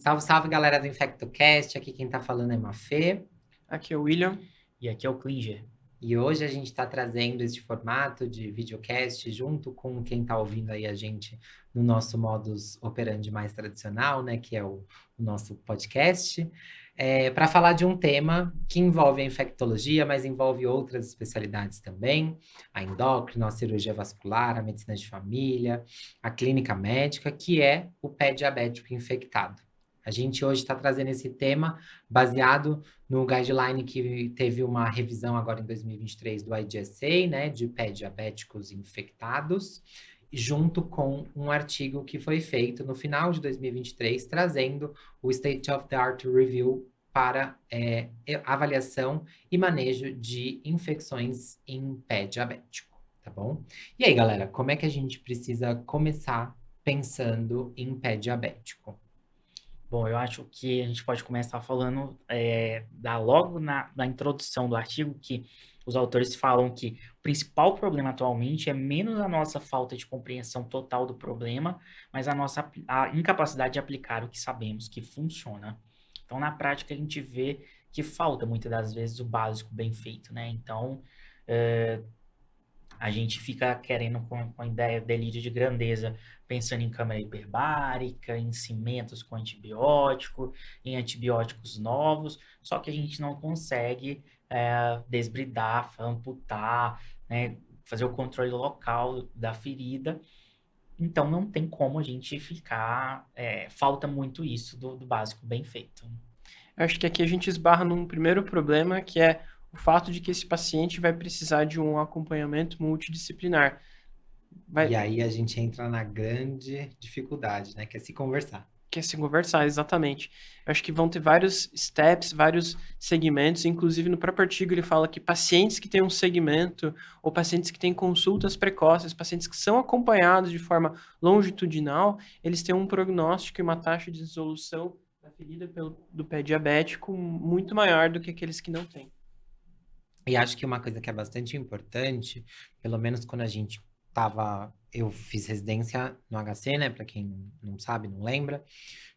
Salve, salve, galera do InfectoCast. Aqui quem tá falando é Mafê. Aqui é o William. E aqui é o Klinger. E hoje a gente está trazendo este formato de videocast junto com quem está ouvindo aí a gente no nosso modus operandi mais tradicional, né? Que é o nosso podcast. Para falar de um tema que envolve a infectologia, mas envolve outras especialidades também. A endócrina, a cirurgia vascular, a medicina de família, a clínica médica, que é o pé diabético infectado. A gente hoje está trazendo esse tema baseado no guideline que teve uma revisão agora em 2023 do IDSA, né, de pé diabéticos infectados, junto com um artigo que foi feito no final de 2023, trazendo o State of the Art Review para avaliação e manejo de infecções em pé diabético, tá bom? E aí, galera, como é que a gente precisa começar pensando em pé diabético? Bom, eu acho que a gente pode começar falando logo na introdução do artigo que os autores falam que o principal problema atualmente é menos a nossa falta de compreensão total do problema, mas a incapacidade de aplicar o que sabemos que funciona. Então, na prática, a gente vê que falta muitas das vezes o básico bem feito, né? Então, a gente fica querendo com a ideia, delírio de grandeza, pensando em câmara hiperbárica, em cimentos com antibiótico, em antibióticos novos, só que a gente não consegue desbridar, amputar, né, fazer o controle local da ferida. Então, não tem como a gente ficar... falta muito isso do básico bem feito. Eu acho que aqui a gente esbarra num primeiro problema, que é o fato de que esse paciente vai precisar de um acompanhamento multidisciplinar. E aí a gente entra na grande dificuldade, né? Que é se conversar. Que é se conversar, exatamente. Eu acho que vão ter vários steps, vários segmentos, inclusive no próprio artigo ele fala que pacientes que têm um segmento, ou pacientes que têm consultas precoces, pacientes que são acompanhados de forma longitudinal, eles têm um prognóstico e uma taxa de resolução da ferida do pé diabético muito maior do que aqueles que não têm. E acho que uma coisa que é bastante importante, pelo menos quando a gente tava... Eu fiz residência no HC, né? Para quem não sabe, não lembra.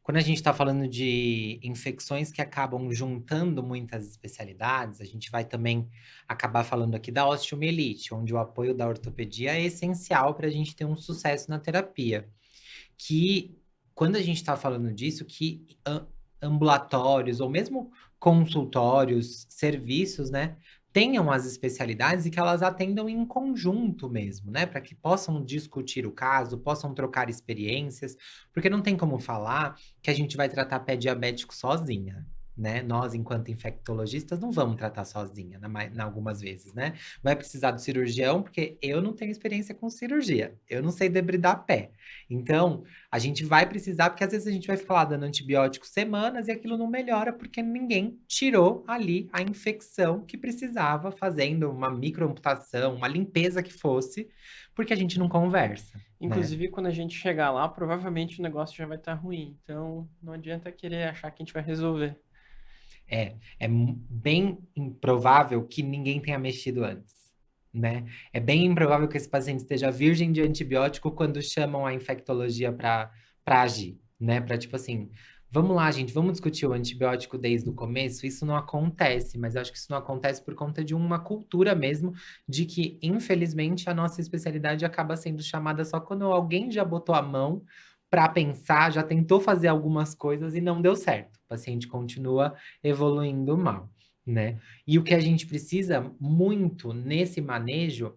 Quando a gente está falando de infecções que acabam juntando muitas especialidades, a gente vai também acabar falando aqui da osteomielite, onde o apoio da ortopedia é essencial para a gente ter um sucesso na terapia. Que, quando a gente está falando disso, que ambulatórios ou mesmo consultórios, serviços, né, tenham as especialidades e que elas atendam em conjunto mesmo, né? Para que possam discutir o caso, possam trocar experiências, porque não tem como falar que a gente vai tratar pé diabético sozinha, né? Nós, enquanto infectologistas, não vamos tratar sozinha, algumas vezes, né? Vai precisar do cirurgião, porque eu não tenho experiência com cirurgia, eu não sei debridar pé. Então, a gente vai precisar, porque às vezes a gente vai ficar lá dando antibiótico semanas e aquilo não melhora porque ninguém tirou ali a infecção que precisava, fazendo uma microamputação, uma limpeza que fosse, porque a gente não conversa. Inclusive, quando a gente chegar lá, provavelmente o negócio já vai estar ruim. Então, não adianta querer achar que a gente vai resolver. É bem improvável que ninguém tenha mexido antes, né? É bem improvável que esse paciente esteja virgem de antibiótico quando chamam a infectologia para agir, né? Para tipo assim, vamos lá, gente, vamos discutir o antibiótico desde o começo. Isso não acontece, mas eu acho que isso não acontece por conta de uma cultura mesmo, de que, infelizmente, a nossa especialidade acaba sendo chamada só quando alguém já botou a mão para pensar, já tentou fazer algumas coisas e não deu certo. O paciente continua evoluindo mal, né? E o que a gente precisa muito nesse manejo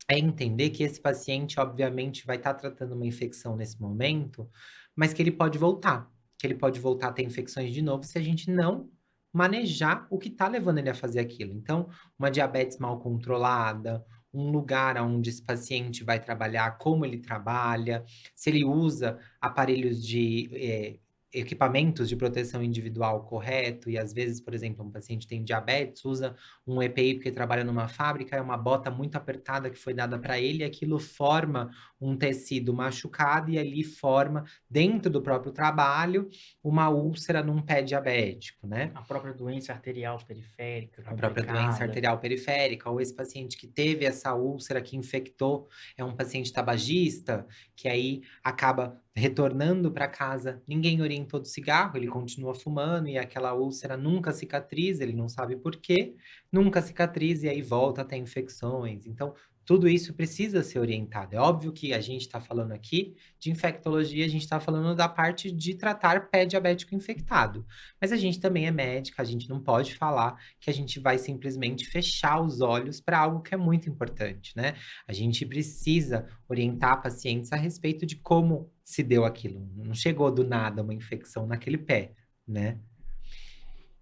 é entender que esse paciente, obviamente, vai estar tratando uma infecção nesse momento, mas que ele pode voltar. Que ele pode voltar a ter infecções de novo se a gente não manejar o que está levando ele a fazer aquilo. Então, uma diabetes mal controlada, um lugar onde esse paciente vai trabalhar, como ele trabalha, se ele usa aparelhos de equipamentos de proteção individual correto, e às vezes, por exemplo, um paciente tem diabetes, usa um EPI porque trabalha numa fábrica, é uma bota muito apertada que foi dada para ele, e aquilo forma um tecido machucado e ali forma, dentro do próprio trabalho, uma úlcera num pé diabético, né? A própria doença arterial periférica, A própria doença arterial periférica, ou esse paciente que teve essa úlcera que infectou, é um paciente tabagista, que aí acaba retornando para casa, ninguém orienta aposentou do cigarro, ele continua fumando e aquela úlcera nunca cicatriza, ele não sabe por quê, nunca cicatriza e aí volta a ter infecções. Então, tudo isso precisa ser orientado. É óbvio que a gente está falando aqui de infectologia, a gente está falando da parte de tratar pé diabético infectado. Mas a gente também é médica, a gente não pode falar que a gente vai simplesmente fechar os olhos para algo que é muito importante, né? A gente precisa orientar pacientes a respeito de como se deu aquilo. Não chegou do nada uma infecção naquele pé, né?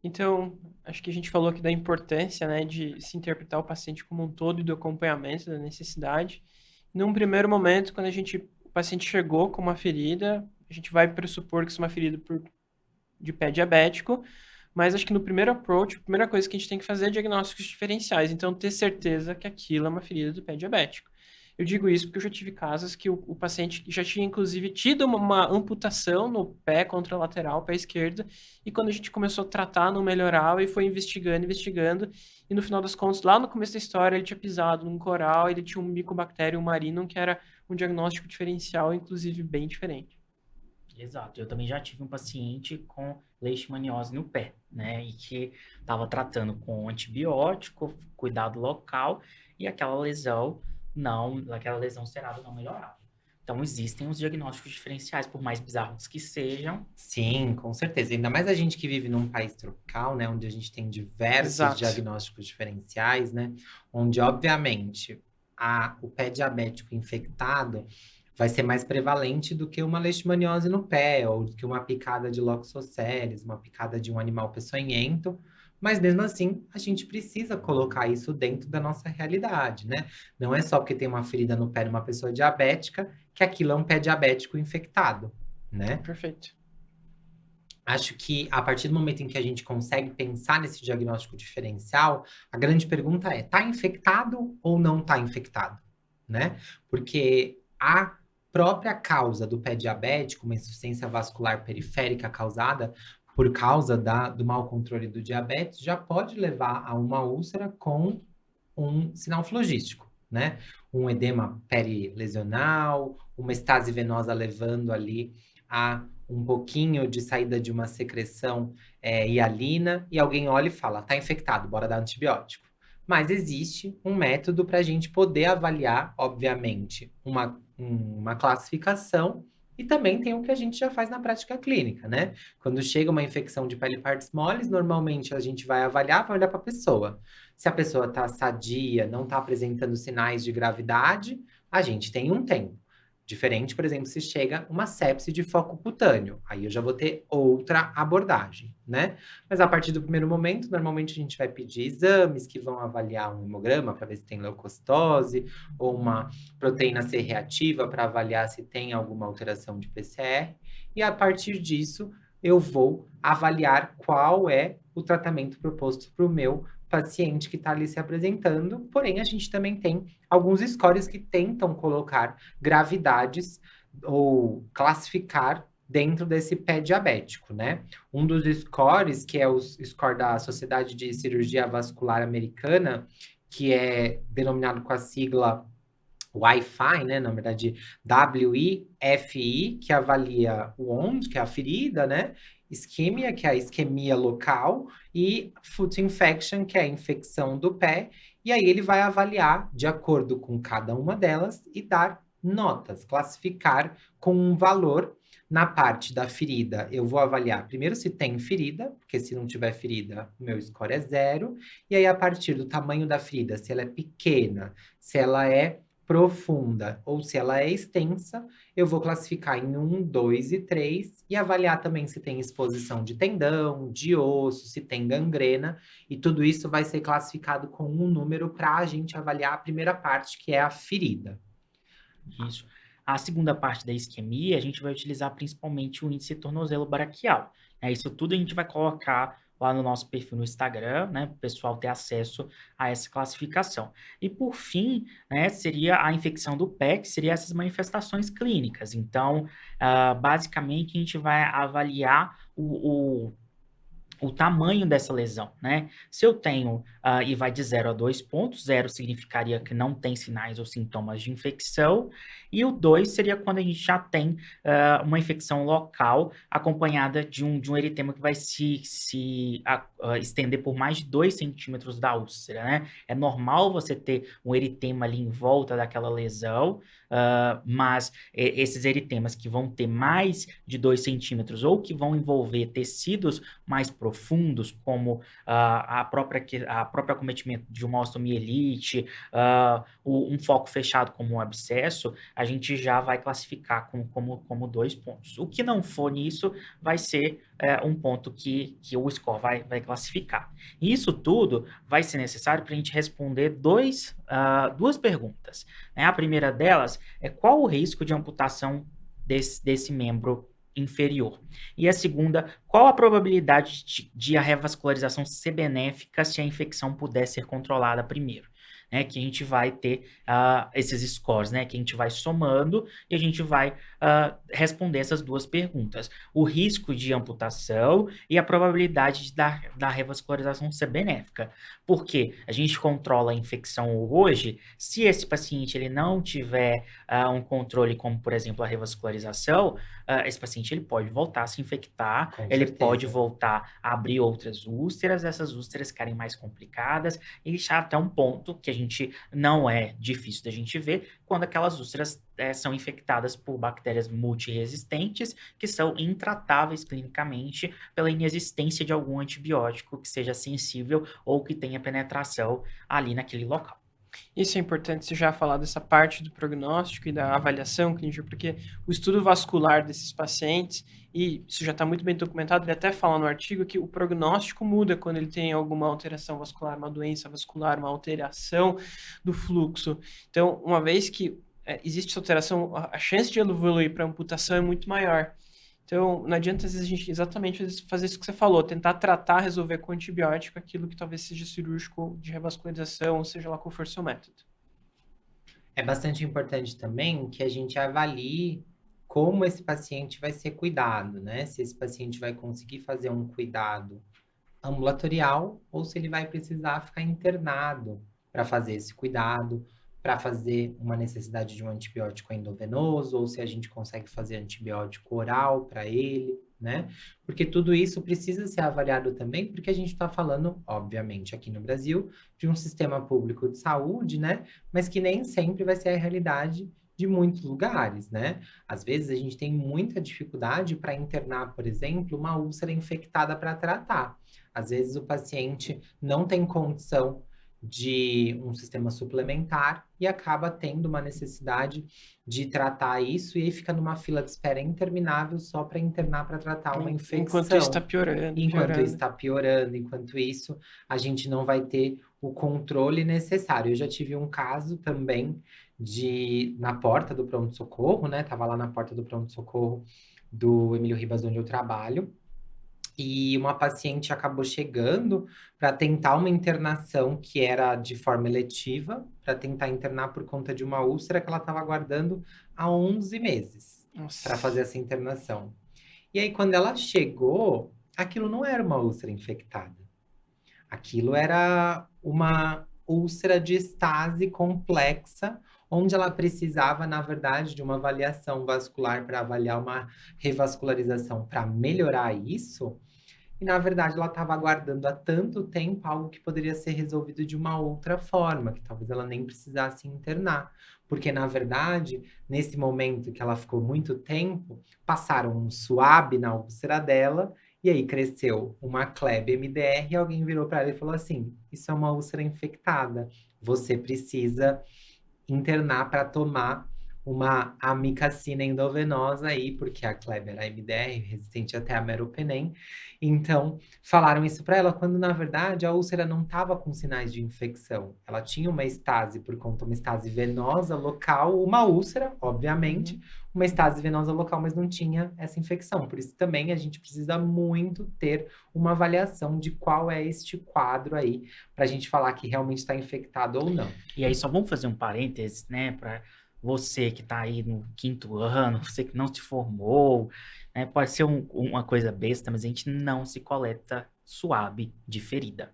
Então, acho que a gente falou aqui da importância, né, de se interpretar o paciente como um todo e do acompanhamento da necessidade. Num primeiro momento, quando o paciente chegou com uma ferida, a gente vai pressupor que isso é uma ferida de pé diabético, mas acho que no primeiro approach, a primeira coisa que a gente tem que fazer é diagnósticos diferenciais, então ter certeza que aquilo é uma ferida do pé diabético. Eu digo isso porque eu já tive casos que o paciente já tinha, inclusive, tido uma amputação no pé contralateral, pé esquerdo, e quando a gente começou a tratar, não melhorava, e foi investigando, e no final das contas, lá no começo da história, ele tinha pisado num coral, ele tinha um Mycobacterium marinum, que era um diagnóstico diferencial, inclusive, bem diferente. Exato. Eu também já tive um paciente com leishmaniose no pé, né? E que estava tratando com antibiótico, cuidado local, e aquela lesão cerada não melhorava. Então, existem os diagnósticos diferenciais, por mais bizarros que sejam. Sim, com certeza. Ainda mais a gente que vive num país tropical, né? Onde a gente tem diversos Exato. diagnósticos diferenciais, né? Onde, obviamente, o pé diabético infectado vai ser mais prevalente do que uma leishmaniose no pé, ou do que uma picada de Loxosceles, uma picada de um animal peçonhento. Mas mesmo assim, a gente precisa colocar isso dentro da nossa realidade, né? Não é só porque tem uma ferida no pé de uma pessoa diabética que aquilo é um pé diabético infectado, né? Perfeito. Acho que a partir do momento em que a gente consegue pensar nesse diagnóstico diferencial, a grande pergunta é: tá infectado ou não tá infectado, né? Porque a própria causa do pé diabético, uma insuficiência vascular periférica causada por causa do mau controle do diabetes, já pode levar a uma úlcera com um sinal flogístico, né? Um edema perilesional, uma estase venosa levando ali a um pouquinho de saída de uma secreção hialina, e alguém olha e fala: tá infectado, bora dar antibiótico. Mas existe um método para a gente poder avaliar, obviamente, uma classificação. E também tem o que a gente já faz na prática clínica, né? Quando chega uma infecção de pele partes moles, normalmente a gente vai olhar para a pessoa. Se a pessoa está sadia, não está apresentando sinais de gravidade, a gente tem um tempo. Diferente, por exemplo, se chega uma sepse de foco cutâneo. Aí eu já vou ter outra abordagem, né? Mas a partir do primeiro momento, normalmente a gente vai pedir exames que vão avaliar um hemograma para ver se tem leucocitose, ou uma proteína C reativa para avaliar se tem alguma alteração de PCR. E a partir disso, eu vou avaliar qual é o tratamento proposto para o meu paciente que está ali se apresentando. Porém, a gente também tem alguns scores que tentam colocar gravidades ou classificar dentro desse pé diabético, né? Um dos scores, que é o score da Sociedade de Cirurgia Vascular Americana, que é denominado com a sigla Wi-Fi, né? Na verdade, WIFI, que avalia o wound, que é a ferida, né? Isquemia, que é a isquemia local, e foot infection, que é a infecção do pé. E aí ele vai avaliar de acordo com cada uma delas e dar notas, classificar com um valor. Na parte da ferida, eu vou avaliar primeiro se tem ferida, porque se não tiver ferida, o meu score é 0. E aí, a partir do tamanho da ferida, se ela é pequena, se ela é profunda ou se ela é extensa, eu vou classificar em 1, 2 e 3 e avaliar também se tem exposição de tendão, de osso, se tem gangrena, e tudo isso vai ser classificado com um número para a gente avaliar a primeira parte, que é a ferida. Isso. A segunda parte da isquemia, a gente vai utilizar principalmente o índice tornozelo braquial. Isso tudo a gente vai colocar lá no nosso perfil no Instagram, né, para o pessoal ter acesso a essa classificação. E por fim, né, seria a infecção do pé, que seria essas manifestações clínicas. Então, basicamente, a gente vai avaliar o tamanho dessa lesão, né? Se eu tenho, e vai de 0 a 2 pontos, 0 significaria que não tem sinais ou sintomas de infecção, e o 2 seria quando a gente já tem uma infecção local acompanhada de um eritema que vai se estender por mais de 2 centímetros da úlcera, né? É normal você ter um eritema ali em volta daquela lesão, mas esses eritemas que vão ter mais de 2 centímetros ou que vão envolver tecidos mais profundos, como a própria acometimento de uma osteomielite, um foco fechado como um abscesso, a gente já vai classificar como 2 pontos. O que não for nisso vai ser um ponto que o score vai classificar. E isso tudo vai ser necessário para a gente responder duas perguntas, né? A primeira delas é qual o risco de amputação desse membro inferior. E a segunda, qual a probabilidade de a revascularização ser benéfica se a infecção puder ser controlada primeiro? Né, que a gente vai ter esses scores, né, que a gente vai somando e a gente vai responder essas duas perguntas. O risco de amputação e a probabilidade da revascularização ser benéfica. Porque a gente controla a infecção hoje, se esse paciente ele não tiver um controle como, por exemplo, a revascularização, esse paciente ele pode voltar a se infectar, ele pode voltar a abrir outras úlceras, essas úlceras ficarem mais complicadas e chegar até um ponto que a gente não é difícil da gente ver quando aquelas úlceras são infectadas por bactérias multiresistentes que são intratáveis clinicamente pela inexistência de algum antibiótico que seja sensível ou que tenha penetração ali naquele local. Isso é importante você já falar dessa parte do prognóstico e da avaliação clínica, porque o estudo vascular desses pacientes, e isso já está muito bem documentado, ele até fala no artigo que o prognóstico muda quando ele tem alguma alteração vascular, uma doença vascular, uma alteração do fluxo. Então, uma vez que existe essa alteração, a chance de evoluir para amputação é muito maior. Então, não adianta, às vezes, a gente exatamente fazer isso que você falou, tentar tratar, resolver com antibiótico aquilo que talvez seja cirúrgico de revascularização, ou seja lá qual for seu método. É bastante importante também que a gente avalie como esse paciente vai ser cuidado, né? Se esse paciente vai conseguir fazer um cuidado ambulatorial ou se ele vai precisar ficar internado para fazer esse cuidado, para fazer uma necessidade de um antibiótico endovenoso, ou se a gente consegue fazer antibiótico oral para ele, né? Porque tudo isso precisa ser avaliado também, porque a gente está falando, obviamente, aqui no Brasil, de um sistema público de saúde, né? Mas que nem sempre vai ser a realidade de muitos lugares, né? Às vezes a gente tem muita dificuldade para internar, por exemplo, uma úlcera infectada para tratar. Às vezes o paciente não tem condição de um sistema suplementar e acaba tendo uma necessidade de tratar isso e aí fica numa fila de espera interminável só para internar para tratar uma infecção. Enquanto isso está piorando. Enquanto isso está piorando, enquanto isso a gente não vai ter o controle necessário. Eu já tive um caso também na porta do pronto-socorro, né? Tava lá na porta do pronto-socorro do Emílio Ribas, onde eu trabalho. E uma paciente acabou chegando para tentar uma internação que era de forma eletiva, para tentar internar por conta de uma úlcera que ela estava aguardando há 11 meses para fazer essa internação. E aí, quando ela chegou, aquilo não era uma úlcera infectada. Aquilo era uma úlcera de estase complexa, onde ela precisava, na verdade, de uma avaliação vascular para avaliar uma revascularização para melhorar isso. E, na verdade, ela estava aguardando há tanto tempo algo que poderia ser resolvido de uma outra forma, que talvez ela nem precisasse internar. Porque, na verdade, nesse momento que ela ficou muito tempo, passaram um suave na úlcera dela, e aí cresceu uma Kleb MDR, e alguém virou para ela e falou assim, isso é uma úlcera infectada, você precisa internar para tomar uma amicacina endovenosa aí, porque a Kleb era MDR, resistente até a meropenem. Então, falaram isso para ela, quando na verdade a úlcera não estava com sinais de infecção. Ela tinha uma estase por conta de uma estase venosa local, uma úlcera, obviamente, uma estase venosa local, mas não tinha essa infecção. Por isso também a gente precisa muito ter uma avaliação de qual é este quadro aí, para a gente falar que realmente está infectado ou não. E aí só vamos fazer um parênteses, né, para você que está aí no 5º ano, você que não se formou, né, pode ser uma coisa besta, mas a gente não se coleta suave de ferida,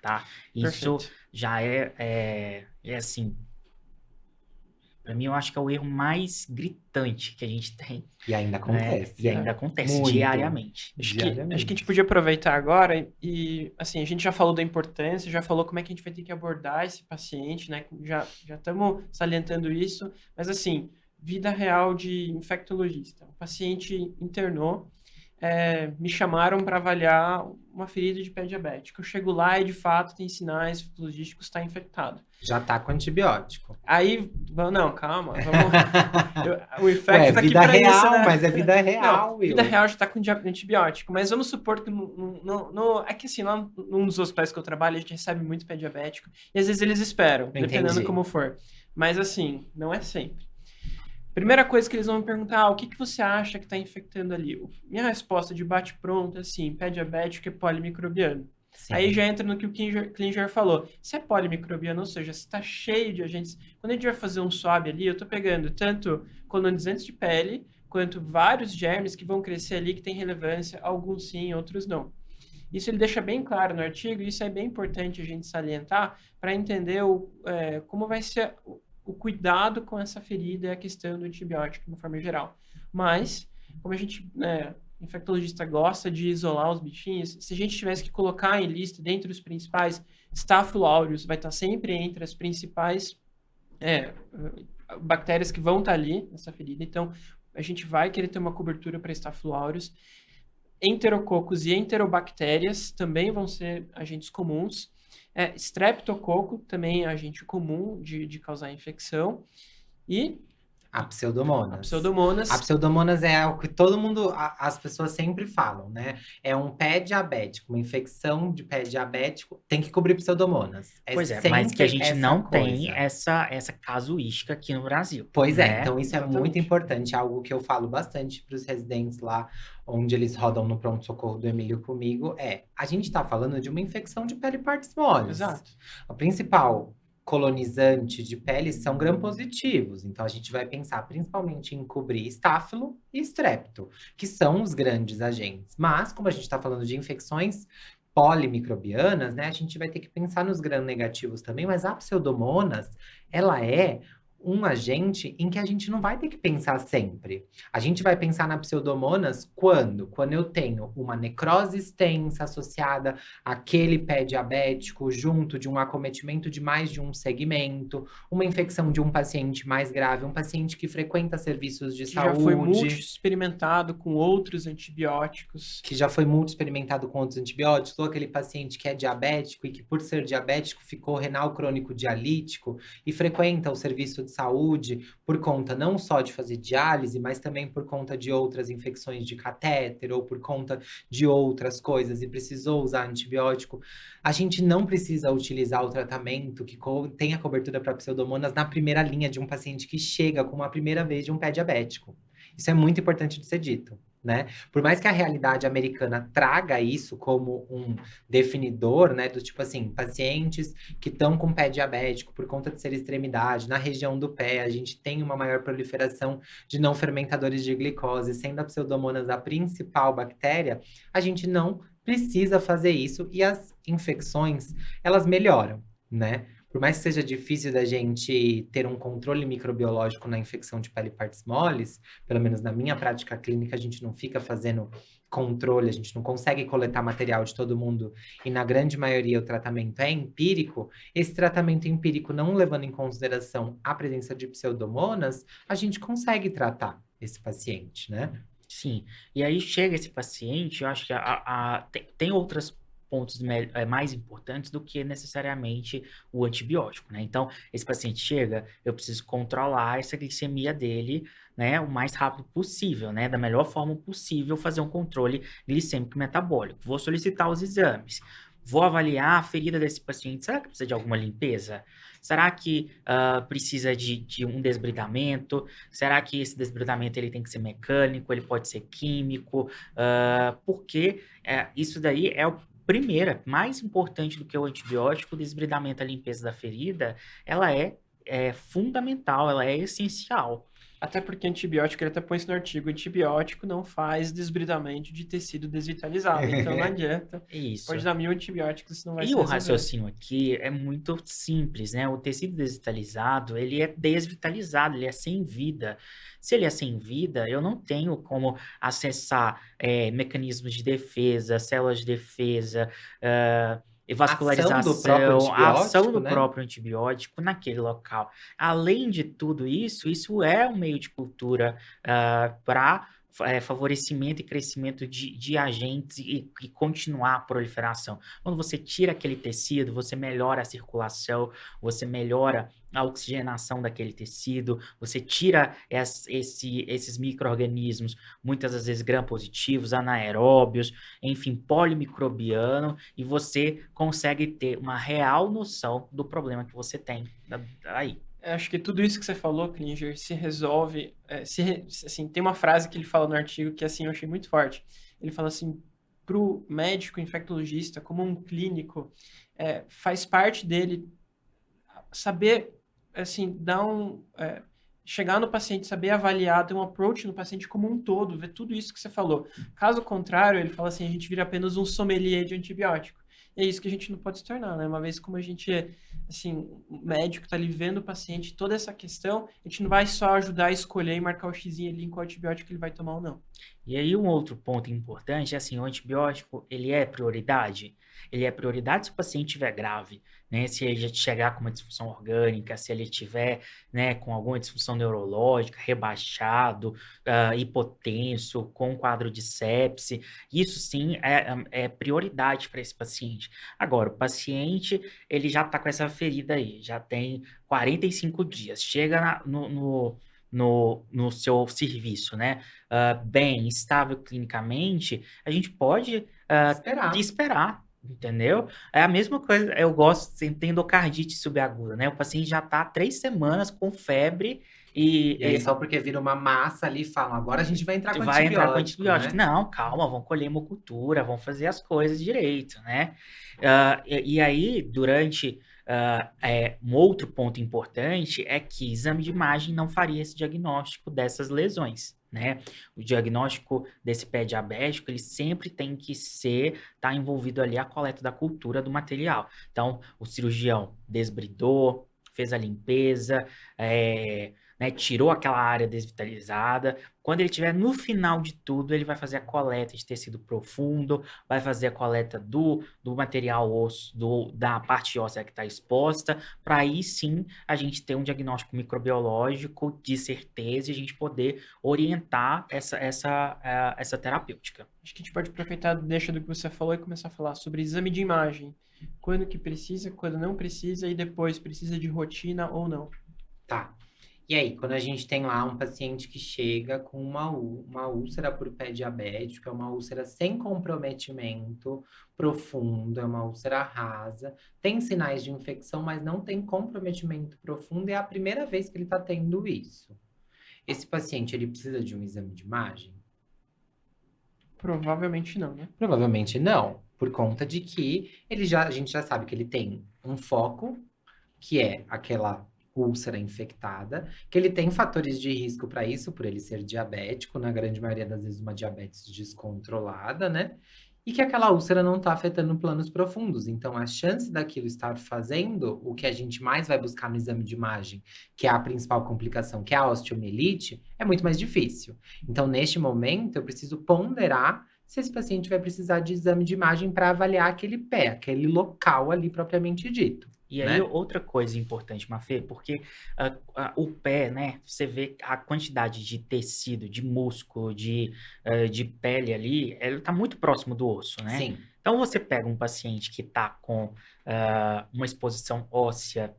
tá? Isso Perfeito. já é assim, para mim eu acho que é o erro mais gritante que a gente tem, E ainda né? acontece. E ainda acontece Muito. diariamente. Acho que a Diariamente. gente podia aproveitar agora e, assim, a gente já falou da importância, já falou como é que a gente vai ter que abordar esse paciente, né? Já estamos salientando isso, mas, assim, vida real de infectologista. O paciente internou, me chamaram para avaliar uma ferida de pé diabético. Eu chego lá e, de fato, tem sinais infectologísticos, está infectado. Já tá com antibiótico. Aí, não, calma, vamos... O infecto Ué, tá aqui vida para real, isso, né? mas é vida real, Não, vida Will. real já tá com antibiótico, mas vamos supor que é que assim, lá num dos hospitais que eu trabalho, a gente recebe muito pé diabético, e às vezes eles esperam, dependendo Entendi. como for. Mas assim, não é sempre. Primeira coisa que eles vão me perguntar, o que você acha que está infectando ali? Minha resposta de bate-pronto é assim, pé diabético é polimicrobiano. Sim. Aí já entra no que o Klinger falou. Se é polimicrobiano, ou seja, se está cheio de agentes... Quando a gente vai fazer um swab ali, eu estou pegando tanto colonizantes de pele, quanto vários germes que vão crescer ali, que tem relevância, alguns sim, outros não. Isso ele deixa bem claro no artigo, e isso é bem importante a gente salientar para entender como vai ser o cuidado com essa ferida e a questão do antibiótico de uma forma geral. Mas, como a gente... infectologista gosta de isolar os bichinhos, se a gente tivesse que colocar em lista, dentre os principais, Staphylo aureus vai estar sempre entre as principais bactérias que vão estar ali nessa ferida. Então, a gente vai querer ter uma cobertura para Staphylo aureus. Enterococos e enterobactérias também vão ser agentes comuns. Streptococo também é agente comum de causar infecção. E A pseudomonas. A pseudomonas é o que todo mundo, as pessoas sempre falam, né? É um pé diabético, uma infecção de pé diabético, tem que cobrir pseudomonas. Pois é, mas que a gente não tem essa essa casuística aqui no Brasil. Pois né? então isso Exatamente. é muito importante, é algo que eu falo bastante para os residentes lá, onde eles rodam no pronto-socorro do Emílio comigo, a gente tá falando de uma infecção de pele partes moles. Exato. A principal colonizante de pele são gram-positivos. Então, a gente vai pensar principalmente em cobrir estáfilo e estrepto, que são os grandes agentes. Mas, como a gente está falando de infecções polimicrobianas, né, a gente vai ter que pensar nos gram-negativos também. Mas a pseudomonas, ela é um agente em que a gente não vai ter que pensar sempre. A gente vai pensar na pseudomonas quando? Quando eu tenho uma necrose extensa associada àquele pé diabético, junto de um acometimento de mais de um segmento, uma infecção de um paciente mais grave, um paciente que frequenta serviços de saúde. Já foi multi-experimentado com outros antibióticos. Que já foi muito experimentado com outros antibióticos, ou aquele paciente que é diabético e que, por ser diabético, ficou renal crônico dialítico e frequenta o serviço de saúde por conta não só de fazer diálise, mas também por conta de outras infecções de catéter ou por conta de outras coisas e precisou usar antibiótico. A gente não precisa utilizar o tratamento que tenha cobertura para pseudomonas na primeira linha de um paciente que chega com uma primeira vez de um pé diabético. Isso é muito importante de ser dito, né? Por mais que a realidade americana traga isso como um definidor, né? Do tipo assim, pacientes que estão com pé diabético por conta de ser extremidade, na região do pé, a gente tem uma maior proliferação de não fermentadores de glicose, sendo a pseudomonas a principal bactéria, a gente não precisa fazer isso e as infecções, elas melhoram, né? Por mais que seja difícil da gente ter um controle microbiológico na infecção de pele partes moles, pelo menos na minha prática clínica, a gente não fica fazendo controle, a gente não consegue coletar material de todo mundo e na grande maioria o tratamento é empírico. Esse tratamento empírico, não levando em consideração a presença de pseudomonas, a gente consegue tratar esse paciente, né? Sim, e aí chega esse paciente, eu acho que tem outras pontos mais importantes do que necessariamente o antibiótico, né? Então, esse paciente chega, eu preciso controlar essa glicemia dele, né, o mais rápido possível, né, da melhor forma possível, fazer um controle glicêmico metabólico. Vou solicitar os exames. Vou avaliar a ferida desse paciente. Será que precisa de alguma limpeza? Será que precisa de um desbridamento? Será que esse desbridamento ele tem que ser mecânico? Ele pode ser químico? Porque isso daí é o primeira, mais importante do que o antibiótico, o desbridamento, a limpeza da ferida, ela é fundamental, ela é essencial. Até porque antibiótico, ele até põe isso no artigo, antibiótico não faz desbridamento de tecido desvitalizado. Então não adianta. Isso. Pode dar 1000 antibióticos, isso não vai se E o resolver. raciocínio aqui é muito simples, né? O tecido desvitalizado, ele é desvitalizado, ele é sem vida. Se ele é sem vida, eu não tenho como acessar mecanismos de defesa, células de defesa, vascularização, a ação do né? próprio antibiótico naquele local. Além de tudo isso, isso é um meio de cultura para favorecimento e crescimento de agentes e continuar a proliferação. Quando você tira aquele tecido, você melhora a circulação, você melhora a oxigenação daquele tecido, você tira esses micro-organismos, muitas das vezes gram-positivos, anaeróbios, enfim, polimicrobiano, e você consegue ter uma real noção do problema que você tem aí. Acho que tudo isso que você falou, Klinger, se resolve. Assim, tem uma frase que ele fala no artigo que assim eu achei muito forte. Ele fala assim: para o médico infectologista, como um clínico, faz parte dele saber, assim, chegar no paciente, saber avaliar, ter um approach no paciente como um todo, ver tudo isso que você falou. Caso contrário, ele fala assim: a gente vira apenas um sommelier de antibiótico. E é isso que a gente não pode se tornar, né? Uma vez como a gente é, assim, o médico está ali vendo o paciente, toda essa questão, a gente não vai só ajudar a escolher e marcar o xizinho ali em qual antibiótico ele vai tomar ou não. E aí um outro ponto importante é assim, o antibiótico, ele é prioridade? Ele é prioridade se o paciente estiver grave, né? Se ele já chegar com uma disfunção orgânica, se ele estiver, né, com alguma disfunção neurológica, rebaixado, hipotenso, com quadro de sepse, isso sim é prioridade para esse paciente. Agora, o paciente, ele já está com essa ferida aí, já tem 45 dias, chega no seu serviço, né? Bem, estável clinicamente, a gente pode esperar, entendeu? É a mesma coisa, eu gosto, tem endocardite subaguda, né? O paciente já está 3 semanas com febre e aí só porque vira uma massa ali, falam, agora a gente vai entrar com antibiótico, né? Não, calma, vamos colher hemocultura, vamos fazer as coisas direito, né? E aí, durante... um outro ponto importante é que exame de imagem não faria esse diagnóstico dessas lesões, né? O diagnóstico desse pé diabético, ele sempre tem que tá envolvido ali a coleta da cultura do material. Então, o cirurgião desbridou, fez a limpeza, né, tirou aquela área desvitalizada. Quando ele estiver no final de tudo, ele vai fazer a coleta de tecido profundo, vai fazer a coleta do material osso, da parte óssea que está exposta, para aí sim a gente ter um diagnóstico microbiológico de certeza e a gente poder orientar essa terapêutica. Acho que a gente pode aproveitar, deixa do que você falou e começar a falar sobre exame de imagem. Quando que precisa, quando não precisa e depois precisa de rotina ou não. Tá. E aí, quando a gente tem lá um paciente que chega com uma úlcera por pé diabético, é uma úlcera sem comprometimento profundo, é uma úlcera rasa, tem sinais de infecção, mas não tem comprometimento profundo, é a primeira vez que ele está tendo isso. Esse paciente, ele precisa de um exame de imagem? Provavelmente não, né? Provavelmente não, por conta de que a gente já sabe que ele tem um foco, que é aquela úlcera infectada, que ele tem fatores de risco para isso, por ele ser diabético, na grande maioria das vezes uma diabetes descontrolada, né? E que aquela úlcera não está afetando planos profundos. Então, a chance daquilo estar fazendo o que a gente mais vai buscar no exame de imagem, que é a principal complicação, que é a osteomielite, é muito mais difícil. Então, neste momento, eu preciso ponderar se esse paciente vai precisar de exame de imagem para avaliar aquele pé, aquele local ali propriamente dito. E aí, outra coisa importante, Mafê, porque o pé, né, você vê a quantidade de tecido, de músculo, de pele ali, ele tá muito próximo do osso, né? Sim. Então, você pega um paciente que tá com uma exposição óssea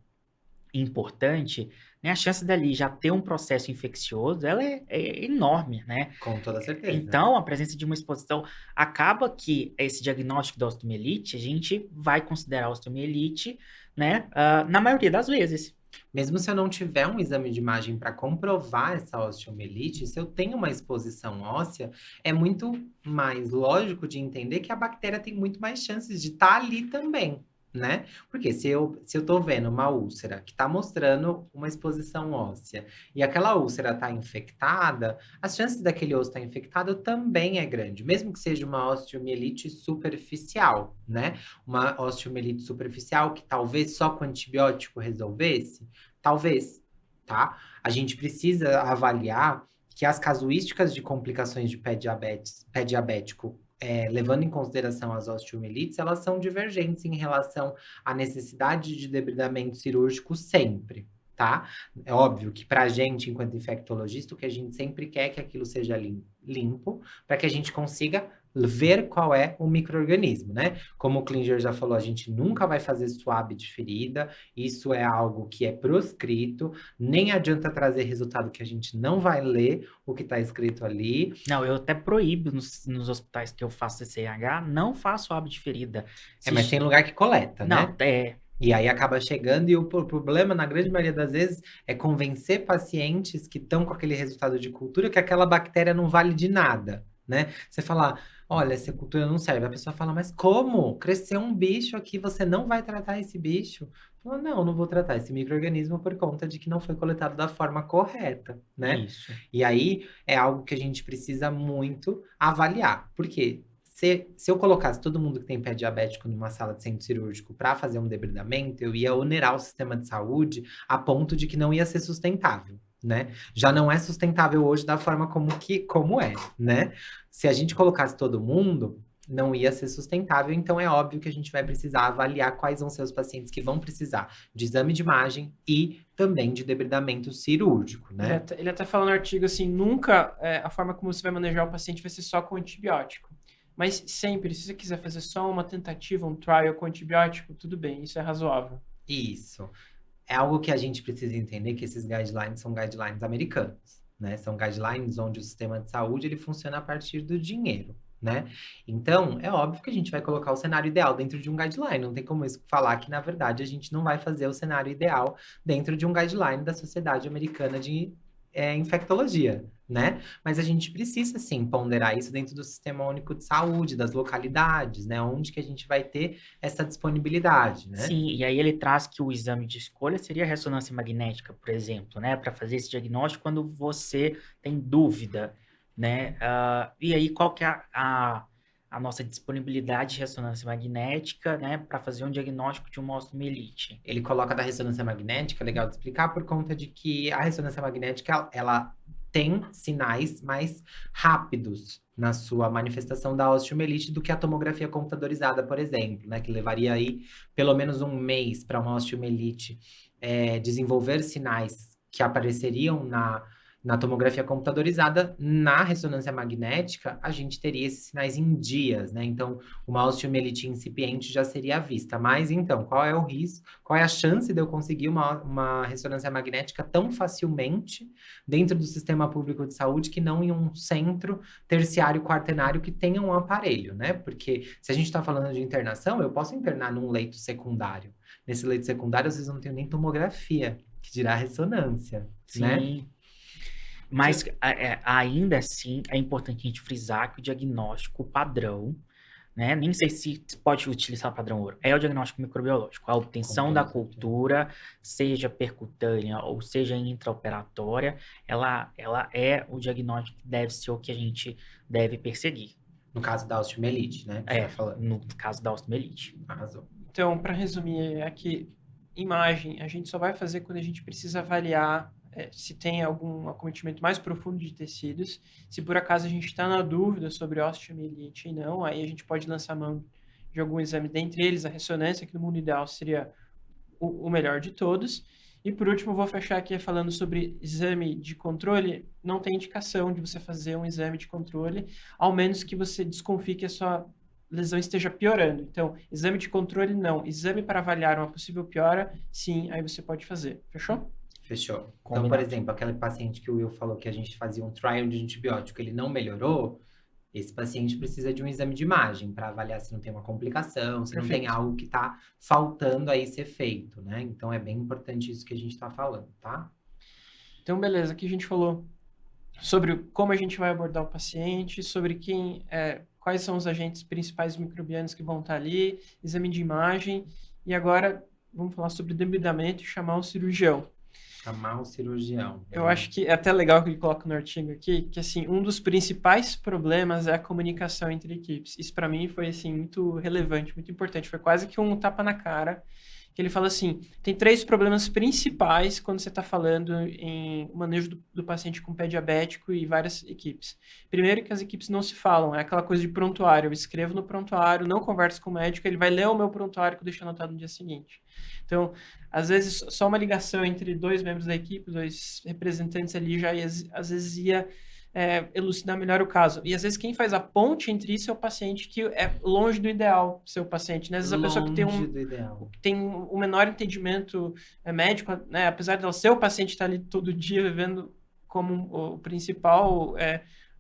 importante, né, a chance dali já ter um processo infeccioso, ela é enorme, né? Com toda certeza. Então, a presença de uma exposição acaba que esse diagnóstico da osteomielite, a gente vai considerar a osteomielite, né, na maioria das vezes. Mesmo se eu não tiver um exame de imagem para comprovar essa osteomielite, se eu tenho uma exposição óssea, é muito mais lógico de entender que a bactéria tem muito mais chances de estar ali também. né? Porque se eu tô vendo uma úlcera que tá mostrando uma exposição óssea e aquela úlcera tá infectada, as chances daquele osso estar infectado também é grande, mesmo que seja uma osteomielite superficial, né? Uma osteomielite superficial que talvez só com antibiótico resolvesse, talvez, tá? A gente precisa avaliar que as casuísticas de complicações de pé diabético levando em consideração as osteomielites, elas são divergentes em relação à necessidade de debridamento cirúrgico sempre, tá? É óbvio que para a gente, enquanto infectologista, o que a gente sempre quer é que aquilo seja limpo, para que a gente consiga ver qual é o micro-organismo, né? Como o Klinger já falou, a gente nunca vai fazer swab de ferida, isso é algo que é proscrito, nem adianta trazer resultado que a gente não vai ler o que está escrito ali. Não, eu até proíbo nos hospitais que eu faço CCH, não faço swab de ferida. Mas tem lugar que coleta, Não, né? E aí acaba chegando, e o problema, na grande maioria das vezes, é convencer pacientes que estão com aquele resultado de cultura que aquela bactéria não vale de nada, né? Você fala, olha, essa cultura não serve. A pessoa fala, mas como? Cresceu um bicho aqui, você não vai tratar esse bicho? Fala, não vou tratar esse micro-organismo por conta de que não foi coletado da forma correta, né? Isso. E aí é algo que a gente precisa muito avaliar. Por quê? Se eu colocasse todo mundo que tem pé diabético numa sala de centro cirúrgico para fazer um debridamento, eu ia onerar o sistema de saúde a ponto de que não ia ser sustentável, né? Já não é sustentável hoje da forma como é, né? Se a gente colocasse todo mundo, não ia ser sustentável, então é óbvio que a gente vai precisar avaliar quais vão ser os pacientes que vão precisar de exame de imagem e também de debridamento cirúrgico, né? Ele até fala no artigo assim, nunca a forma como você vai manejar o paciente vai ser só com antibiótico. Mas sempre, se você quiser fazer só uma tentativa, um trial com antibiótico, tudo bem, isso é razoável. Isso. É algo que a gente precisa entender que esses guidelines são guidelines americanos, né? São guidelines onde o sistema de saúde ele funciona a partir do dinheiro, né? Então, é óbvio que a gente vai colocar o cenário ideal dentro de um guideline. Não tem como isso falar que, na verdade, a gente não vai fazer o cenário ideal dentro de um guideline da Sociedade Americana de Infectologia, né? Mas a gente precisa, sim, ponderar isso dentro do Sistema Único de Saúde, das localidades, né? Onde que a gente vai ter essa disponibilidade, né? Sim, e aí ele traz que o exame de escolha seria a ressonância magnética, por exemplo, né? Para fazer esse diagnóstico quando você tem dúvida, né? E aí, qual que é a nossa disponibilidade de ressonância magnética, né? Para fazer um diagnóstico de uma osteomielite? Ele coloca da ressonância magnética, legal de explicar, por conta de que a ressonância magnética, ela tem sinais mais rápidos na sua manifestação da osteomielite do que a tomografia computadorizada, por exemplo, né? Que levaria aí pelo menos um mês para uma osteomielite desenvolver sinais que apareceriam na tomografia computadorizada. Na ressonância magnética, a gente teria esses sinais em dias, né? Então, uma osteomielite incipiente já seria vista. Mas, então, qual é o risco? Qual é a chance de eu conseguir uma ressonância magnética tão facilmente dentro do sistema público de saúde que não em um centro terciário quaternário que tenha um aparelho, né? Porque se a gente está falando de internação, eu posso internar num leito secundário. Nesse leito secundário, vocês não têm nem tomografia, que dirá ressonância, né? Sim. Mas ainda assim é importante a gente frisar que o diagnóstico padrão, né? Nem sei se pode utilizar o padrão ouro, é o diagnóstico microbiológico. A obtenção da cultura, seja percutânea ou seja intraoperatória, ela é o diagnóstico que deve ser o que a gente deve perseguir. No caso da osteomielite, né? Que você tá falando. No caso da osteomielite. Arrasou. Então, para resumir, aqui, imagem, a gente só vai fazer quando a gente precisa avaliar se tem algum acometimento mais profundo de tecidos. Se por acaso a gente está na dúvida sobre osteomielite e não, aí a gente pode lançar mão de algum exame, dentre eles a ressonância, que no mundo ideal seria o melhor de todos. E por último, eu vou fechar aqui falando sobre exame de controle. Não tem indicação de você fazer um exame de controle, ao menos que você desconfie que a sua lesão esteja piorando. Então, exame de controle, não. Exame para avaliar uma possível piora, sim, aí você pode fazer. Fechou? Fechou. Combinado. Então, por exemplo, aquele paciente que o Will falou que a gente fazia um trial de antibiótico, ele não melhorou, esse paciente precisa de um exame de imagem para avaliar se não tem uma complicação, se não tem algo que está faltando aí ser feito, né? Então, é bem importante isso que a gente está falando, tá? Então, beleza. Aqui a gente falou sobre como a gente vai abordar o paciente, sobre quais são os agentes principais microbianos que vão estar ali, exame de imagem. E agora, vamos falar sobre debridamento e chamar um cirurgião. Chamar o cirurgião. Eu acho que é até legal que ele coloca no artigo aqui, que assim, um dos principais problemas é a comunicação entre equipes. Isso para mim foi assim muito relevante, muito importante, foi quase que um tapa na cara, que ele fala assim, tem 3 problemas principais quando você está falando em manejo do paciente com pé diabético e várias equipes. Primeiro que as equipes não se falam, é aquela coisa de prontuário, eu escrevo no prontuário, não converso com o médico, ele vai ler o meu prontuário que eu deixo anotado no dia seguinte. Então, às vezes, só uma ligação entre 2 membros da equipe, 2 representantes ali, já às vezes ia elucidar melhor o caso. E às vezes quem faz a ponte entre isso é o paciente que é longe do ideal, seu paciente. Né? Às vezes a pessoa que tem um menor entendimento médico, né? Apesar dela ser o paciente estar ali todo dia vivendo como o principal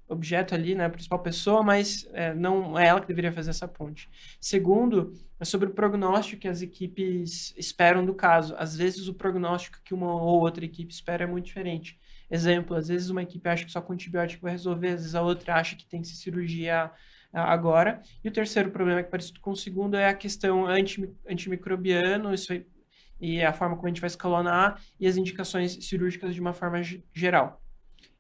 objeto ali, né? A principal pessoa, mas não é ela que deveria fazer essa ponte. Segundo, é sobre o prognóstico que as equipes esperam do caso. Às vezes o prognóstico que uma ou outra equipe espera é muito diferente. Exemplo, às vezes uma equipe acha que só com antibiótico vai resolver, às vezes a outra acha que tem que ser cirurgia agora. E o terceiro problema, que parecido com o segundo, é a questão antimicrobiano, e a forma como a gente vai escalonar, e as indicações cirúrgicas de uma forma geral.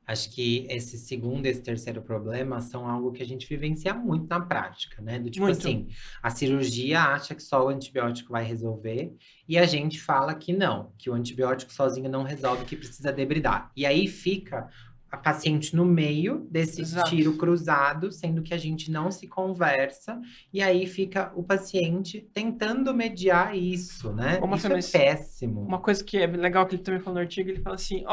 Acho que esse segundo e esse terceiro problema são algo que a gente vivencia muito na prática, né? Do tipo Muito. assim, a cirurgia acha que só o antibiótico vai resolver e a gente fala que não, que o antibiótico sozinho não resolve, que precisa debridar. E aí fica a paciente no meio desse Exato. tiro cruzado, sendo que a gente não se conversa, e aí fica o paciente tentando mediar isso, né? Isso é péssimo. Uma coisa que é legal que ele também falou no artigo, ele fala assim,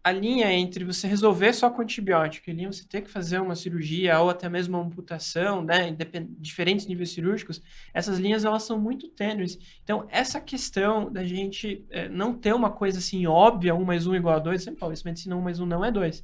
a linha entre você resolver só com antibiótico e a linha você ter que fazer uma cirurgia ou até mesmo uma amputação, né, diferentes níveis cirúrgicos, essas linhas elas são muito tênues. Então, essa questão da gente não ter uma coisa assim óbvia, 1 mais 1 igual a 2, sempre falo, isso medicina 1 mais 1 não é 2,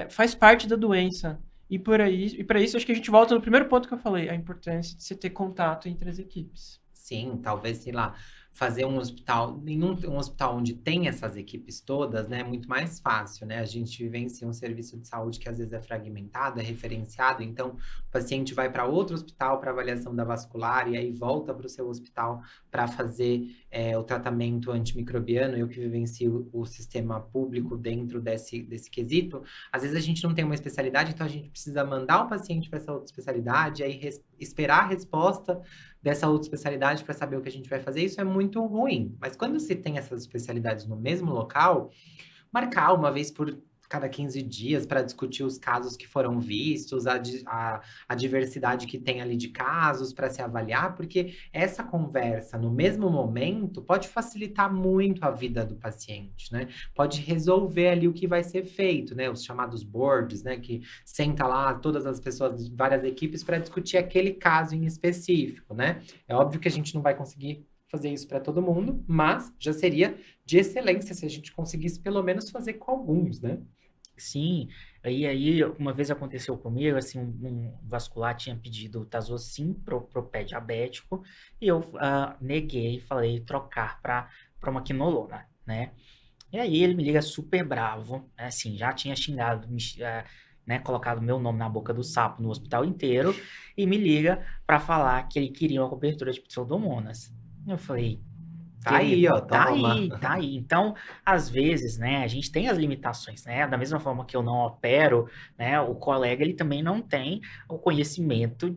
faz parte da doença. E para isso, acho que a gente volta no primeiro ponto que eu falei, a importância de você ter contato entre as equipes. Sim, talvez, sei lá, fazer um hospital, um hospital onde tem essas equipes todas, né, é muito mais fácil, né? A gente vivencia um serviço de saúde que às vezes é fragmentado, é referenciado, então o paciente vai para outro hospital para avaliação da vascular e aí volta para o seu hospital para fazer o tratamento antimicrobiano. Eu que vivencio o sistema público dentro desse quesito, às vezes a gente não tem uma especialidade, então a gente precisa mandar o paciente para essa outra especialidade, aí esperar a resposta dessa outra especialidade para saber o que a gente vai fazer, isso é muito ruim. Mas quando se tem essas especialidades no mesmo local, marcar uma vez por cada 15 dias para discutir os casos que foram vistos, a diversidade que tem ali de casos para se avaliar, porque essa conversa no mesmo momento pode facilitar muito a vida do paciente, né? Pode resolver ali o que vai ser feito, né? Os chamados boards, né? Que senta lá todas as pessoas de várias equipes para discutir aquele caso em específico, né? É óbvio que a gente não vai conseguir fazer isso para todo mundo, mas já seria de excelência se a gente conseguisse pelo menos fazer com alguns, né? Sim, aí uma vez aconteceu comigo, assim, um vascular tinha pedido Tazocin pro pé diabético, e eu neguei, falei trocar para uma quinolona, né? E aí ele me liga super bravo, assim, já tinha xingado, né, colocado meu nome na boca do sapo no hospital inteiro, e me liga para falar que ele queria uma cobertura de Pseudomonas. Eu falei... Tá aí, ó, tá toma. aí. Então, às vezes, né, a gente tem as limitações, né? Da mesma forma que eu não opero, né, o colega, ele também não tem o conhecimento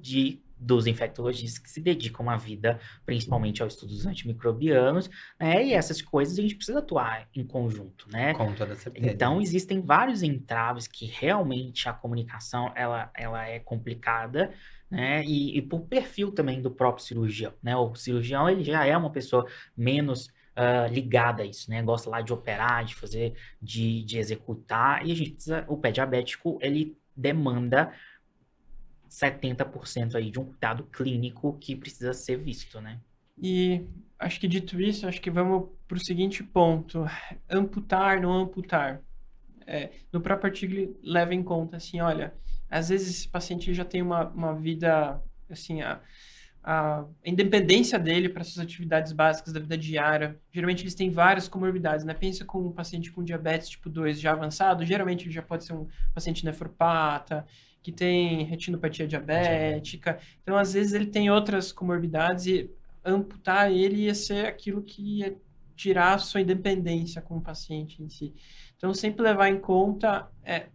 dos infectologistas que se dedicam a vida, principalmente aos estudos antimicrobianos, né? E essas coisas a gente precisa atuar em conjunto, né? Com toda certeza. Então, existem vários entraves que realmente a comunicação, ela é complicada, né? E por perfil também do próprio cirurgião, né? O cirurgião, ele já é uma pessoa menos ligada a isso, né? Gosta lá de operar, de fazer, de executar, e a gente precisa, o pé diabético, ele demanda 70% aí de um cuidado clínico que precisa ser visto, né? E acho que dito isso, acho que vamos para o seguinte ponto, amputar, não amputar. No próprio artigo ele leva em conta, assim, olha, às vezes esse paciente já tem uma vida, assim, a independência dele para suas atividades básicas da vida diária. Geralmente eles têm várias comorbidades, né? Pensa com um paciente com diabetes tipo 2 já avançado, geralmente ele já pode ser um paciente nefropata, que tem retinopatia diabética. Então, às vezes ele tem outras comorbidades e amputar ele ia ser aquilo que ia tirar a sua independência como paciente em si. Então, sempre levar em conta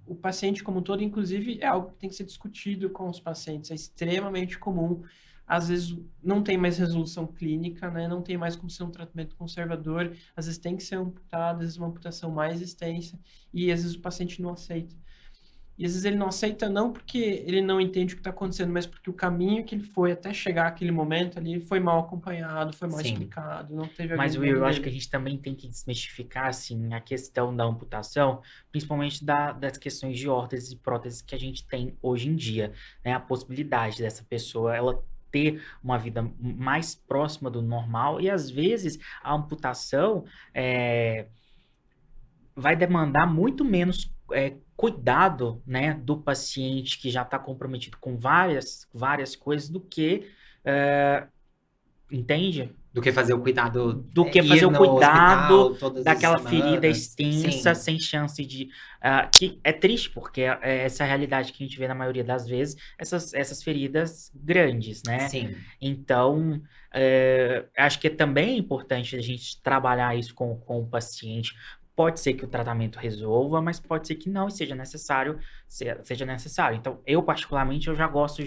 o paciente como um todo, inclusive, é algo que tem que ser discutido com os pacientes. É extremamente comum. Às vezes, não tem mais resolução clínica, né? Não tem mais como ser um tratamento conservador. Às vezes, tem que ser amputado, às vezes, uma amputação mais extensa. E, às vezes, o paciente não aceita. E às vezes ele não aceita não porque ele não entende o que está acontecendo, mas porque o caminho que ele foi até chegar àquele momento ali foi mal acompanhado, foi mal Sim. explicado, não teve Mas, alguém Will, eu dele. acho que a gente também tem que desmistificar, assim, a questão da amputação, principalmente das questões de órteses e próteses que a gente tem hoje em dia, né? A possibilidade dessa pessoa, ela ter uma vida mais próxima do normal e, às vezes, a amputação vai demandar muito menos cuidado, né, do paciente que já está comprometido com várias coisas do que, entende? Do que fazer o cuidado, Do que ir fazer o no cuidado hospital todas as daquela ferida semanas. extensa, Sim. sem chance de... que é triste, porque essa é a realidade que a gente vê na maioria das vezes, essas feridas grandes, né? Sim. Então, acho que é também importante a gente trabalhar isso com o paciente. Pode ser que o tratamento resolva, mas pode ser que não e seja necessário. Então, eu particularmente, eu já gosto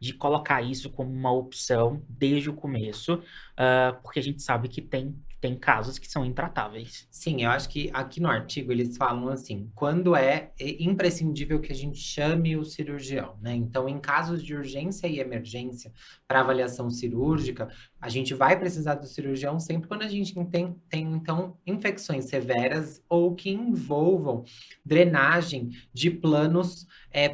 de colocar isso como uma opção desde o começo, porque a gente sabe que tem casos que são intratáveis. Sim, eu acho que aqui no artigo eles falam assim, quando é imprescindível que a gente chame o cirurgião, né? Então, em casos de urgência e emergência para avaliação cirúrgica, a gente vai precisar do cirurgião sempre quando a gente tem então, infecções severas ou que envolvam drenagem de planos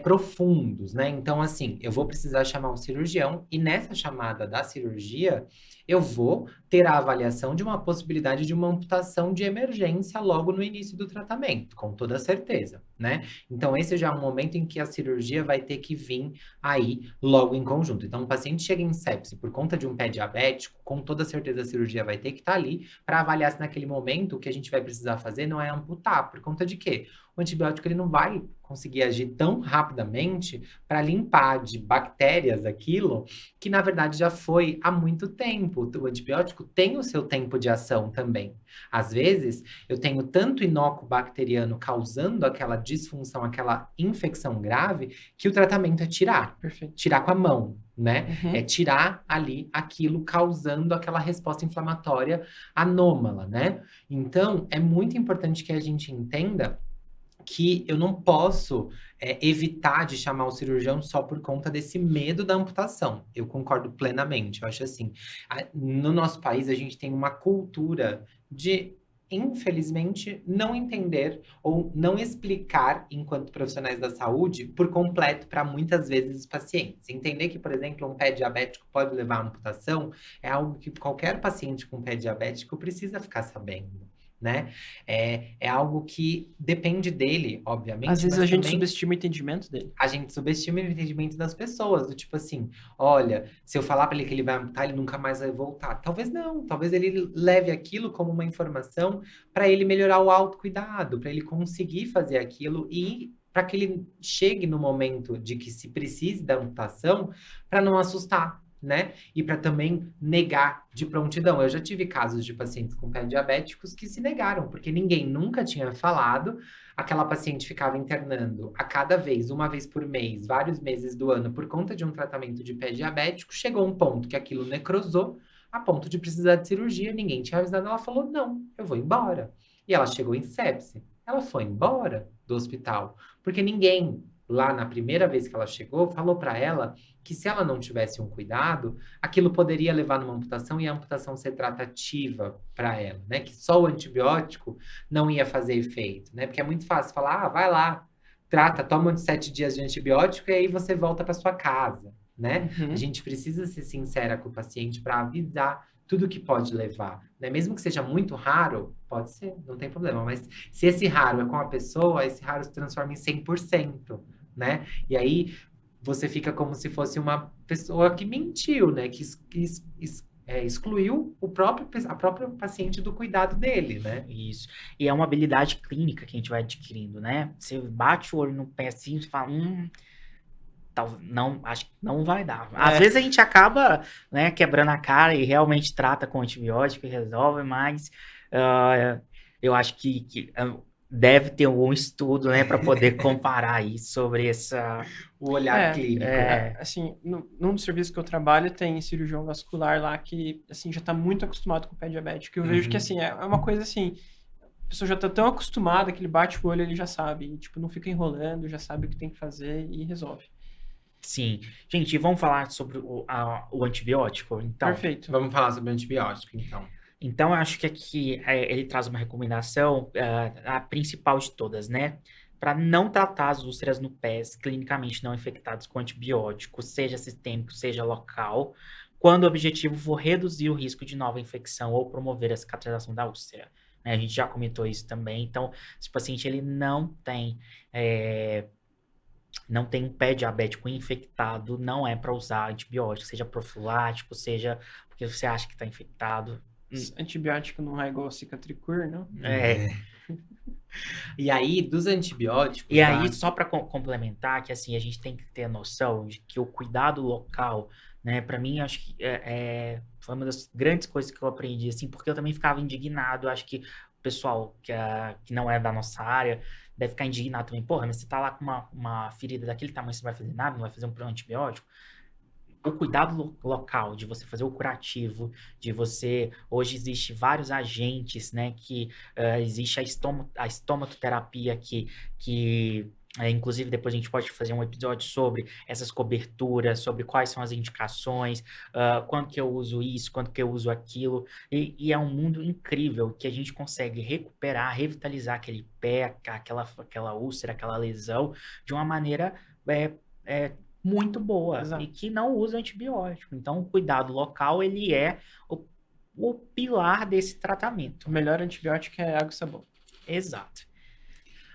profundos, né? Então, assim, eu vou precisar chamar um cirurgião e nessa chamada da cirurgia, eu vou ter a avaliação de uma possibilidade de uma amputação de emergência logo no início do tratamento, com toda certeza, né? Então, esse já é um momento em que a cirurgia vai ter que vir aí logo em conjunto. Então, o paciente chega em sepse por conta de um pé diabético, com toda certeza a cirurgia vai ter que estar ali para avaliar se naquele momento o que a gente vai precisar fazer não é amputar, por conta de quê? O antibiótico ele não vai conseguir agir tão rapidamente para limpar de bactérias aquilo que na verdade já foi há muito tempo. O antibiótico tem o seu tempo de ação também. Às vezes, eu tenho tanto inóculo bacteriano causando aquela disfunção, aquela infecção grave, que o tratamento é tirar. Perfeito. Tirar com a mão, né? Uhum. É tirar ali aquilo causando aquela resposta inflamatória anômala, né? Então, é muito importante que a gente entenda que eu não posso evitar de chamar o cirurgião só por conta desse medo da amputação. Eu concordo plenamente. Eu acho assim, no nosso país a gente tem uma cultura de, infelizmente, não entender ou não explicar, enquanto profissionais da saúde, por completo para muitas vezes os pacientes. Entender que, por exemplo, um pé diabético pode levar à amputação é algo que qualquer paciente com pé diabético precisa ficar sabendo. Né? É algo que depende dele, obviamente. Às vezes mas a gente também subestima o entendimento dele. a gente subestima o entendimento das pessoas, do tipo assim, olha, se eu falar para ele que ele vai amputar, ele nunca mais vai voltar. Talvez não, talvez ele leve aquilo como uma informação para ele melhorar o autocuidado, para ele conseguir fazer aquilo e para que ele chegue no momento de que se precise da amputação para não assustar. Né? E para também negar de prontidão. Eu já tive casos de pacientes com pé diabéticos que se negaram, porque ninguém nunca tinha falado. Aquela paciente ficava internando a cada vez, uma vez por mês, vários meses do ano, por conta de um tratamento de pé diabético. Chegou um ponto que aquilo necrosou, a ponto de precisar de cirurgia. Ninguém tinha avisado. Ela falou: não, eu vou embora. E ela chegou em sepse. Ela foi embora do hospital, porque ninguém, lá na primeira vez que ela chegou, falou para ela que se ela não tivesse um cuidado, aquilo poderia levar numa amputação e a amputação ser tratativa para ela, né? Que só o antibiótico não ia fazer efeito, né? Porque é muito fácil falar, vai lá, trata, toma 7 dias de antibiótico e aí você volta para sua casa, né? Uhum. A gente precisa ser sincera com o paciente para avisar tudo que pode levar, né? Mesmo que seja muito raro, pode ser, não tem problema, mas se esse raro é com a pessoa, esse raro se transforma em 100%, né? E aí você fica como se fosse uma pessoa que mentiu, né? Que excluiu a própria paciente do cuidado dele, né? Isso. E é uma habilidade clínica que a gente vai adquirindo, né? Você bate o olho no pé assim e fala, não, acho que não vai dar. Às vezes a gente acaba, né, quebrando a cara e realmente trata com antibiótico e resolve, mas eu acho que deve ter algum estudo, né, para poder comparar isso sobre essa... O olhar clínico. Assim, num dos serviços que eu trabalho, tem cirurgião vascular lá que, assim, já tá muito acostumado com o pé diabético. Eu vejo que, assim, é uma coisa assim, a pessoa já tá tão acostumada que ele bate o olho, ele já sabe. E, tipo, não fica enrolando, já sabe o que tem que fazer e resolve. Sim. Gente, vamos falar sobre o antibiótico, então. Perfeito. Vamos falar sobre antibiótico, então. Então, eu acho que aqui ele traz uma recomendação, a principal de todas, né? Para não tratar as úlceras no pé clinicamente não infectadas com antibiótico, seja sistêmico, seja local, quando o objetivo for reduzir o risco de nova infecção ou promover a cicatrização da úlcera. Né? A gente já comentou isso também. Então, se o paciente ele não tem um pé diabético infectado, não é para usar antibiótico, seja profilático, seja porque você acha que está infectado. Antibiótico não é igual cicatricur, não? E aí, dos antibióticos... E aí, só para complementar, que assim, a gente tem que ter a noção de que o cuidado local, né, para mim, acho que foi uma das grandes coisas que eu aprendi, assim, porque eu também ficava indignado, acho que o pessoal que não é da nossa área deve ficar indignado também. Porra, mas você tá lá com uma ferida daquele tamanho, você não vai fazer nada, não vai fazer um antibiótico? O cuidado local, de você fazer o curativo, de você... Hoje existe vários agentes, né? Que existe a estomatoterapia que inclusive, depois a gente pode fazer um episódio sobre essas coberturas, sobre quais são as indicações, quando que eu uso isso, quando que eu uso aquilo. E é um mundo incrível que a gente consegue recuperar, revitalizar aquele pé, aquela úlcera, aquela lesão, de uma maneira... muito boa. Exato. E que não usa antibiótico. Então, o cuidado local, ele é o pilar desse tratamento. O melhor antibiótico é água e sabão. Exato.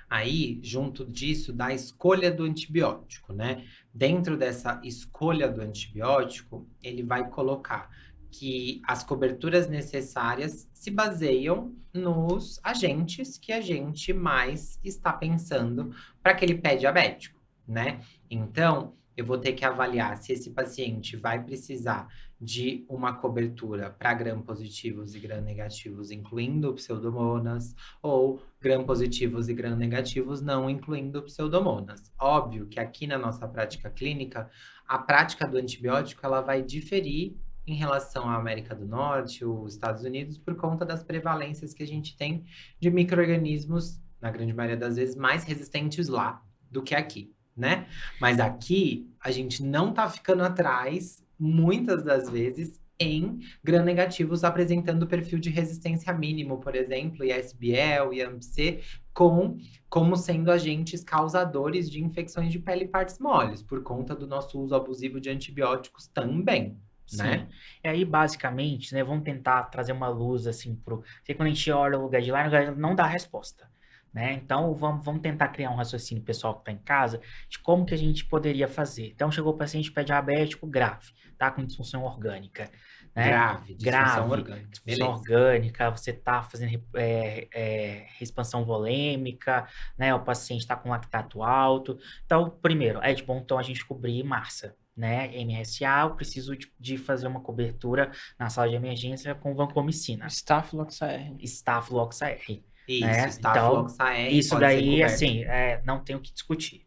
Aí, junto disso, da escolha do antibiótico, né? Dentro dessa escolha do antibiótico, ele vai colocar que as coberturas necessárias se baseiam nos agentes que a gente mais está pensando para aquele pé diabético, né? Então, eu vou ter que avaliar se esse paciente vai precisar de uma cobertura para gram-positivos e gram-negativos, incluindo pseudomonas, ou gram-positivos e gram-negativos, não incluindo pseudomonas. Óbvio que aqui na nossa prática clínica, a prática do antibiótico ela vai diferir em relação à América do Norte, os Estados Unidos, por conta das prevalências que a gente tem de micro-organismos, na grande maioria das vezes, mais resistentes lá do que aqui, né? Mas aqui, a gente não tá ficando atrás, muitas das vezes, em gram-negativos apresentando perfil de resistência mínimo, por exemplo, ISBL, IAMC, como sendo agentes causadores de infecções de pele e partes moles, por conta do nosso uso abusivo de antibióticos também. Sim. Né? E aí, basicamente, né, vamos tentar trazer uma luz, assim, porque quando a gente olha o guideline não dá resposta, né? Então, vamos tentar criar um raciocínio pessoal que está em casa de como que a gente poderia fazer. Então, chegou o paciente pé diabético grave, tá? Com disfunção orgânica, né? Disfunção orgânica. Disfunção orgânica, você tá fazendo expansão volêmica, né? O paciente está com lactato alto. Então, primeiro, é de bom tom a gente cobrir massa, né? MSA, eu preciso de fazer uma cobertura na sala de emergência com vancomicina. Staphylococcus Staphylococcus. Isso, né? Staphylococcus Então, aureus isso pode daí, ser coberto. assim, não tem o que discutir.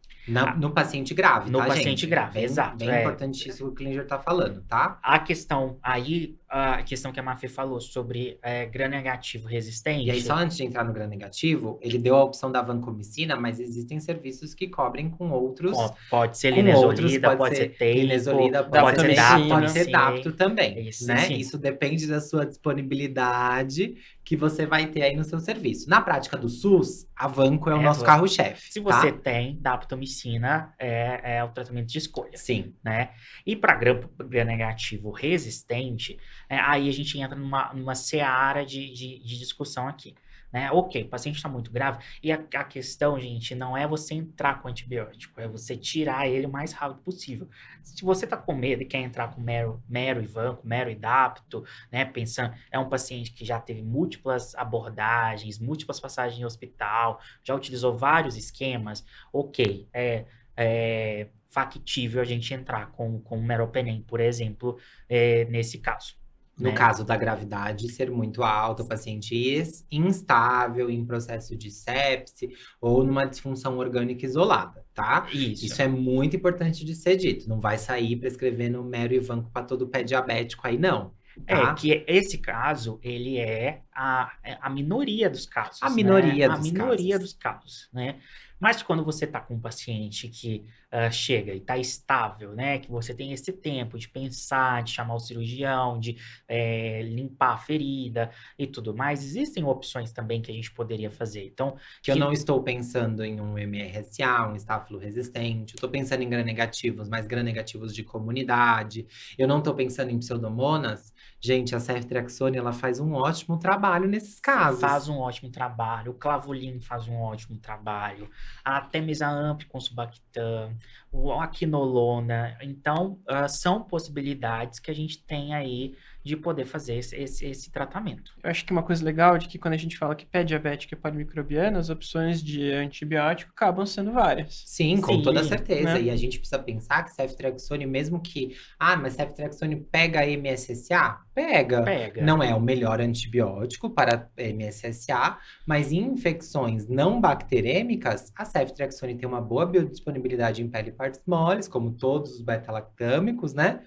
No paciente grave, No tá, paciente gente? grave, exato, Bem importante isso que o Klinger tá falando, tá? A questão que a Mafê falou sobre gram-negativo resistente. E aí, só antes de entrar no gram-negativo, ele deu a opção da vancomicina, mas existem serviços que cobrem com outros. Pode ser com outros, linezolida, pode ser teico, linezolida, pode ser daptomicina, dapto, pode ser dapto também, Isso, né? sim. Isso depende da sua disponibilidade que você vai ter aí no seu serviço. Na prática do SUS, a Vanco é o nosso carro-chefe. Se você tem daptomicina, é o tratamento de escolha. Sim. Né? E para gram-negativo resistente, aí a gente entra numa seara de discussão aqui. Né? Ok, o paciente está muito grave. E a questão, gente, não é você entrar com antibiótico, é você tirar ele o mais rápido possível. Se você está com medo e quer entrar com mero e vanco, mero e dapto, né? Pensando, é um paciente que já teve múltiplas abordagens, múltiplas passagens em hospital, já utilizou vários esquemas, ok, factível a gente entrar com o meropenem, por exemplo, nesse caso. No né? caso da gravidade ser muito alta, o paciente instável, em processo de sepse ou numa disfunção orgânica isolada, tá? Isso é muito importante de ser dito. Não vai sair prescrevendo mero Ivanco para todo pé diabético aí, não. Tá? Que esse caso, ele é a minoria dos casos. A minoria né? dos A minoria casos. dos casos, né? Mas quando você está com um paciente que chega e está estável, né? Que você tem esse tempo de pensar, de chamar o cirurgião, de limpar a ferida e tudo mais, existem opções também que a gente poderia fazer. Então, eu não estou pensando em um MRSA, um estáfilo resistente, eu estou pensando em gram-negativos, mas gram-negativos de comunidade. Eu não estou pensando em pseudomonas. Gente, a ceftriaxone, ela faz um ótimo trabalho nesses casos. Faz um ótimo trabalho. O clavulin faz um ótimo trabalho. A temizamab com Subactam, a quinolona. Então, são possibilidades que a gente tem aí de poder fazer esse tratamento. Eu acho que uma coisa legal é que quando a gente fala que pé diabético é polimicrobiano, as opções de antibiótico acabam sendo várias. Sim, com toda certeza. né? E a gente precisa pensar que ceftriaxone, mesmo que... mas ceftriaxone pega MSSA? Pega. Não é o melhor antibiótico para MSSA, mas em infecções não bacterêmicas, a ceftriaxone tem uma boa biodisponibilidade em pele e partes moles, como todos os beta-lactâmicos, né?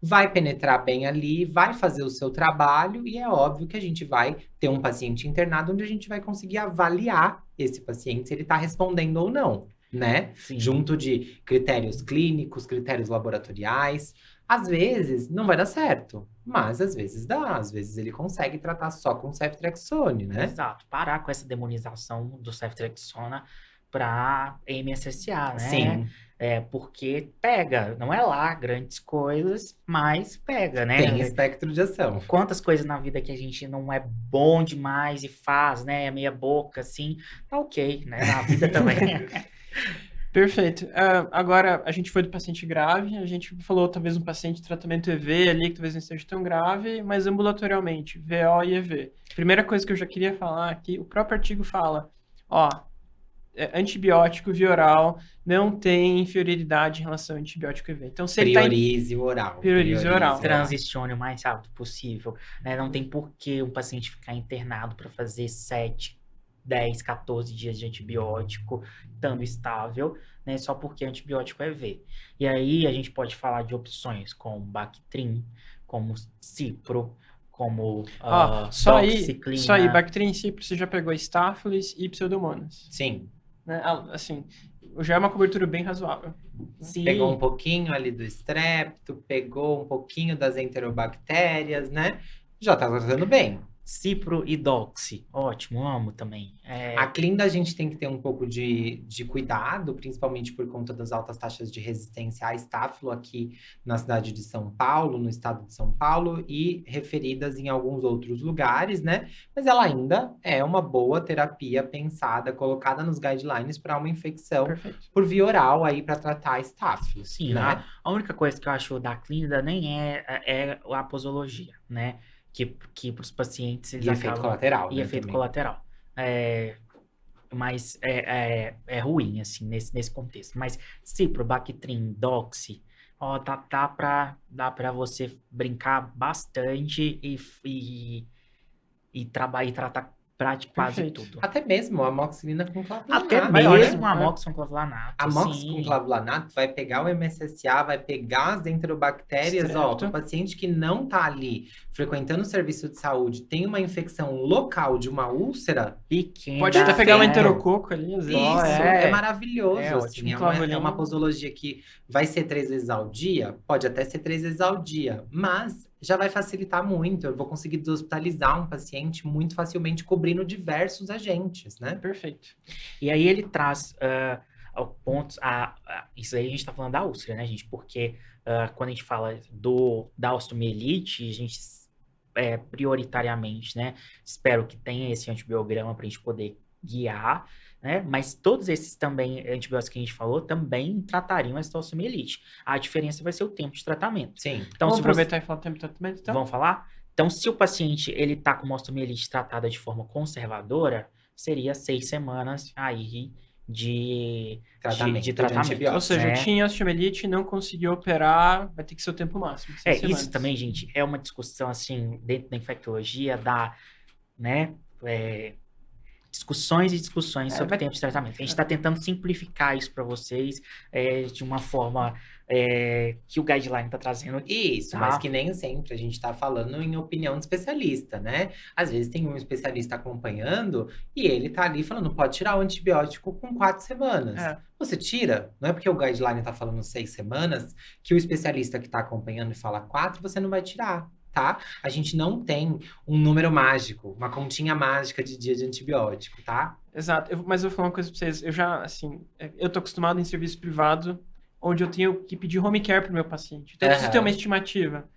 Vai penetrar bem ali, vai fazer o seu trabalho, e é óbvio que a gente vai ter um paciente internado onde a gente vai conseguir avaliar esse paciente, se ele está respondendo ou não, né? Sim. Junto de critérios clínicos, critérios laboratoriais. Às vezes não vai dar certo, mas às vezes dá. Às vezes ele consegue tratar só com ceftriaxone, né? Exato. Parar com essa demonização do ceftriaxona para MSSA, né? Sim. Porque pega, não é lá grandes coisas, mas pega, né? Tem espectro de ação. Quantas coisas na vida que a gente não é bom demais e faz, né? Meia boca, assim, tá ok, né? Na vida também. Perfeito. Agora, a gente foi do paciente grave, a gente falou talvez um paciente de tratamento EV ali, que talvez não esteja tão grave, mas ambulatorialmente, VO e EV. Primeira coisa que eu já queria falar aqui, o próprio artigo fala, antibiótico via oral não tem inferioridade em relação ao antibiótico EV. Então, se priorize o oral. Priorize o oral. Transicione o mais rápido possível, né? Não tem por que um paciente ficar internado para fazer 7, 10, 14 dias de antibiótico, estando estável, né? Só porque antibiótico é EV. E aí a gente pode falar de opções como Bactrim, como Cipro, como doxiciclina. Só aí, Bactrim e Cipro, você já pegou estáfilis e pseudomonas. Sim. Né? Assim, já é uma cobertura bem razoável. Sim. Pegou um pouquinho ali do estrepto, pegou um pouquinho das enterobactérias, né? Já tá tratando bem. Cipro e doxi, ótimo, amo também. A clinda a gente tem que ter um pouco de cuidado, principalmente por conta das altas taxas de resistência a estáfilo aqui na cidade de São Paulo, no estado de São Paulo, e referidas em alguns outros lugares, né? Mas ela ainda é uma boa terapia pensada, colocada nos guidelines para uma infecção por via oral aí para tratar estáfilo. Sim, né? A única coisa que eu acho da clinda nem é a posologia, né? Que para os pacientes eles acabam... efeito colateral. E efeito colateral. Mas é ruim, assim, nesse contexto. Mas Cipro, Bactrim, Doxy, dá para você brincar bastante e tratar quase tudo. Até mesmo a amoxicilina com clavulanato. Até mesmo a amox com clavulanato. A amox com clavulanato vai pegar o MSSA, vai pegar as enterobactérias, para o paciente que não tá ali frequentando o serviço de saúde, tem uma infecção local de uma úlcera pequena. Pode até pegar um enterococo ali, às vezes. Isso, é maravilhoso. Ótimo. É uma posologia que vai ser 3 vezes ao dia, pode até ser 3 vezes ao dia, mas já vai facilitar muito. Eu vou conseguir deshospitalizar um paciente muito facilmente, cobrindo diversos agentes, né? Perfeito. E aí ele traz pontos... isso aí a gente tá falando da úlcera, né, gente? Porque quando a gente fala da osteomielite, a gente prioritariamente, né? Espero que tenha esse antibiograma pra gente poder guiar, né? Mas todos esses também antibióticos que a gente falou também tratariam essa osteomielite. A diferença vai ser o tempo de tratamento. Sim. Então, vamos aproveitar e falar do tempo de tratamento, então? Vamos falar? Então, se o paciente ele tá com uma osteomielite tratada de forma conservadora, seria 6 semanas aí Tratamento de tratamento. antibiótico. Ou seja, né? tinha osteomielite, não conseguiu operar, vai ter que ser o tempo máximo. 6 Isso semanas. também, gente, é uma discussão, assim, dentro da infectologia, né, discussões e discussões sobre vai- tempo de tratamento. A gente está tentando simplificar isso para vocês de uma forma que o guideline está trazendo aqui. Isso, tá? mas que nem sempre a gente está falando em opinião de especialista, né? Às vezes tem um especialista acompanhando e ele tá ali falando, pode tirar o antibiótico com 4 semanas. É. Você tira, não é porque o guideline tá falando 6 semanas, que o especialista que tá acompanhando e fala 4, você não vai tirar, tá? A gente não tem um número mágico, uma continha mágica de dia de antibiótico, tá? Exato. Mas eu vou falar uma coisa pra vocês. Eu já, assim, eu tô acostumado em serviço privado, onde eu tenho que pedir home care pro meu paciente. Então, eu preciso ter uma estimativa.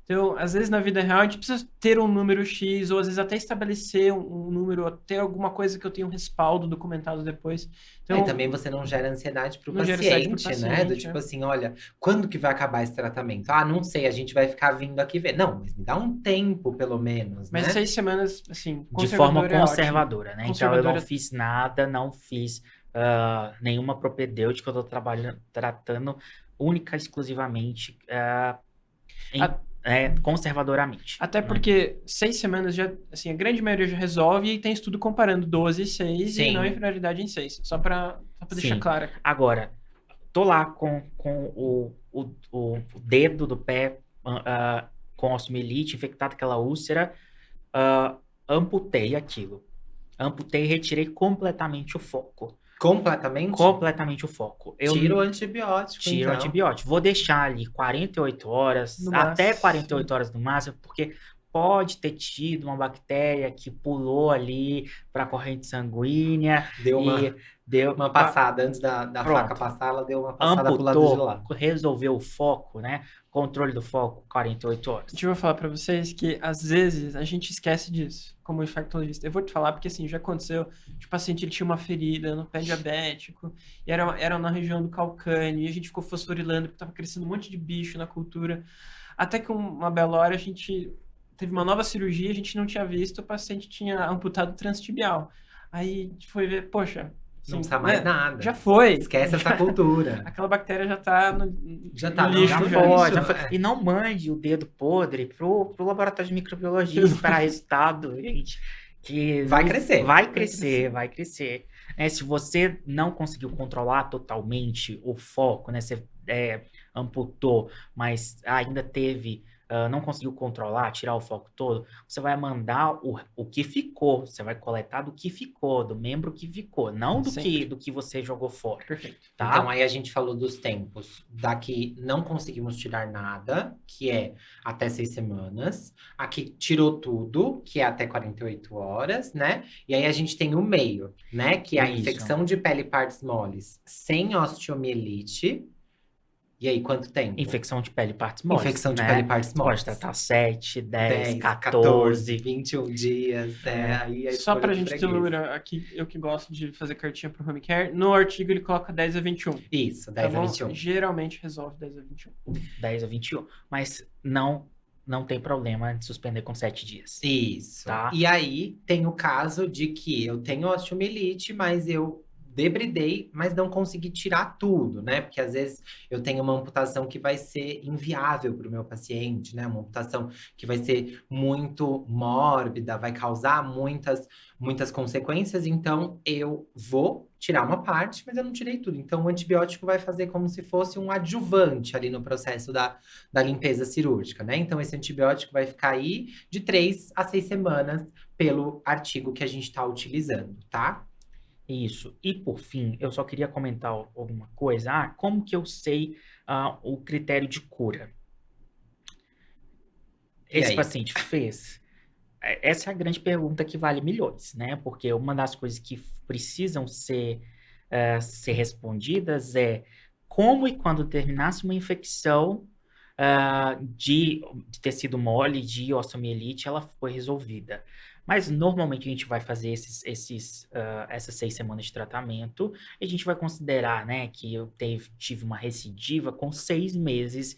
Então, às vezes, na vida real, a gente precisa ter um número X, ou às vezes até estabelecer um número, ter alguma coisa que eu tenha um respaldo documentado depois. Então, E também você não gera ansiedade pro Não gera ansiedade pro paciente, né? Do paciente, tipo assim, olha, quando que vai acabar esse tratamento? Ah, não sei, a gente vai ficar vindo aqui ver. Não, mas me dá um tempo, pelo menos, mas né? 6 semanas, assim, De forma conservador é ótimo. conservadora, né? Então, eu não Conservadora- fiz nada, não fiz nenhuma propedêutica, eu estou tratando única e exclusivamente conservadoramente. Até né? porque 6 semanas já, assim, a grande maioria já resolve e tem estudo comparando 12 e 6 e Sim. não inferioridade em 6. Só pra deixar Sim. claro. Agora, tô lá com o dedo do pé com osteomielite, infectado aquela úlcera, amputei aquilo. Amputei e retirei completamente o foco. Completamente? Completamente o foco. Eu Tira o antibiótico, tiro o então. antibiótico. Vou deixar ali 48 horas, No até máximo. 48 horas no máximo, porque pode ter tido uma bactéria que pulou ali para a corrente sanguínea Deu e deu uma passada, antes da Pronto. faca passar, ela deu uma passada pro lado de lá. amputou, resolveu o foco, né? Controle do foco, 48 horas. Deixa eu falar pra vocês que, às vezes, a gente esquece disso, como infectologista. Eu vou te falar porque, assim, já aconteceu, o paciente ele tinha uma ferida no pé diabético, e era na região do calcâneo, e a gente ficou fosforilando, porque tava crescendo um monte de bicho na cultura. Até que uma bela hora a gente teve uma nova cirurgia, a gente não tinha visto, o paciente tinha amputado o transtibial. Aí a gente foi ver, poxa... Não assim, precisa mais né? nada. Já foi. Esquece essa cultura. Aquela bactéria já tá no Já tá, no não, lixo. Já já foi, isso, já foi. é. E não mande o dedo podre pro laboratório de microbiologia esperar resultado, gente. Que Vai não- crescer. Vai crescer, vai crescer. Se você não conseguiu controlar totalmente o foco, né? Você amputou, mas ainda teve, não conseguiu controlar, tirar o foco todo, você vai mandar o que ficou, você vai coletar do que ficou, do membro que ficou, não Sempre. do que você jogou fora, Perfeito. tá? Então, aí a gente falou dos tempos. Daqui não conseguimos tirar nada, que é até 6 semanas. Aqui tirou tudo, que é até 48 horas, né? E aí a gente tem o meio, né? Que é a Isso. infecção de pele e partes moles sem osteomielite. E aí, quanto tempo? Infecção de pele e partes moles. Infecção de né? pele e partes Você moles. pode tratar 7, 10, 10, 14. 21 dias. Aí a Só escolha pra do gente ter um freguês. número aqui, eu que gosto de fazer cartinha pro home care, no artigo ele coloca 10 a 21. Isso, Tá 10 a bom? 21. Geralmente resolve 10 a 21. 10 a 21. Mas não tem problema de suspender com 7 dias. Isso. Tá. E aí tem o caso de que eu tenho osteomielite, mas eu debridei, mas não consegui tirar tudo, né? Porque às vezes eu tenho uma amputação que vai ser inviável para o meu paciente, né? Uma amputação que vai ser muito mórbida, vai causar muitas consequências. Então eu vou tirar uma parte, mas eu não tirei tudo. Então o antibiótico vai fazer como se fosse um adjuvante ali no processo da limpeza cirúrgica, né? Então esse antibiótico vai ficar aí de 3 a 6 semanas pelo artigo que a gente está utilizando, tá? Isso. E por fim, eu só queria comentar alguma coisa. Como que eu sei o critério de cura? E Esse aí? paciente fez? Essa é a grande pergunta que vale milhões, né? Porque uma das coisas que precisam ser respondidas é como e quando terminasse uma infecção de tecido mole, de osteomielite, ela foi resolvida. Mas normalmente a gente vai fazer essas 6 semanas de tratamento e a gente vai considerar, né, que eu tive uma recidiva com 6 meses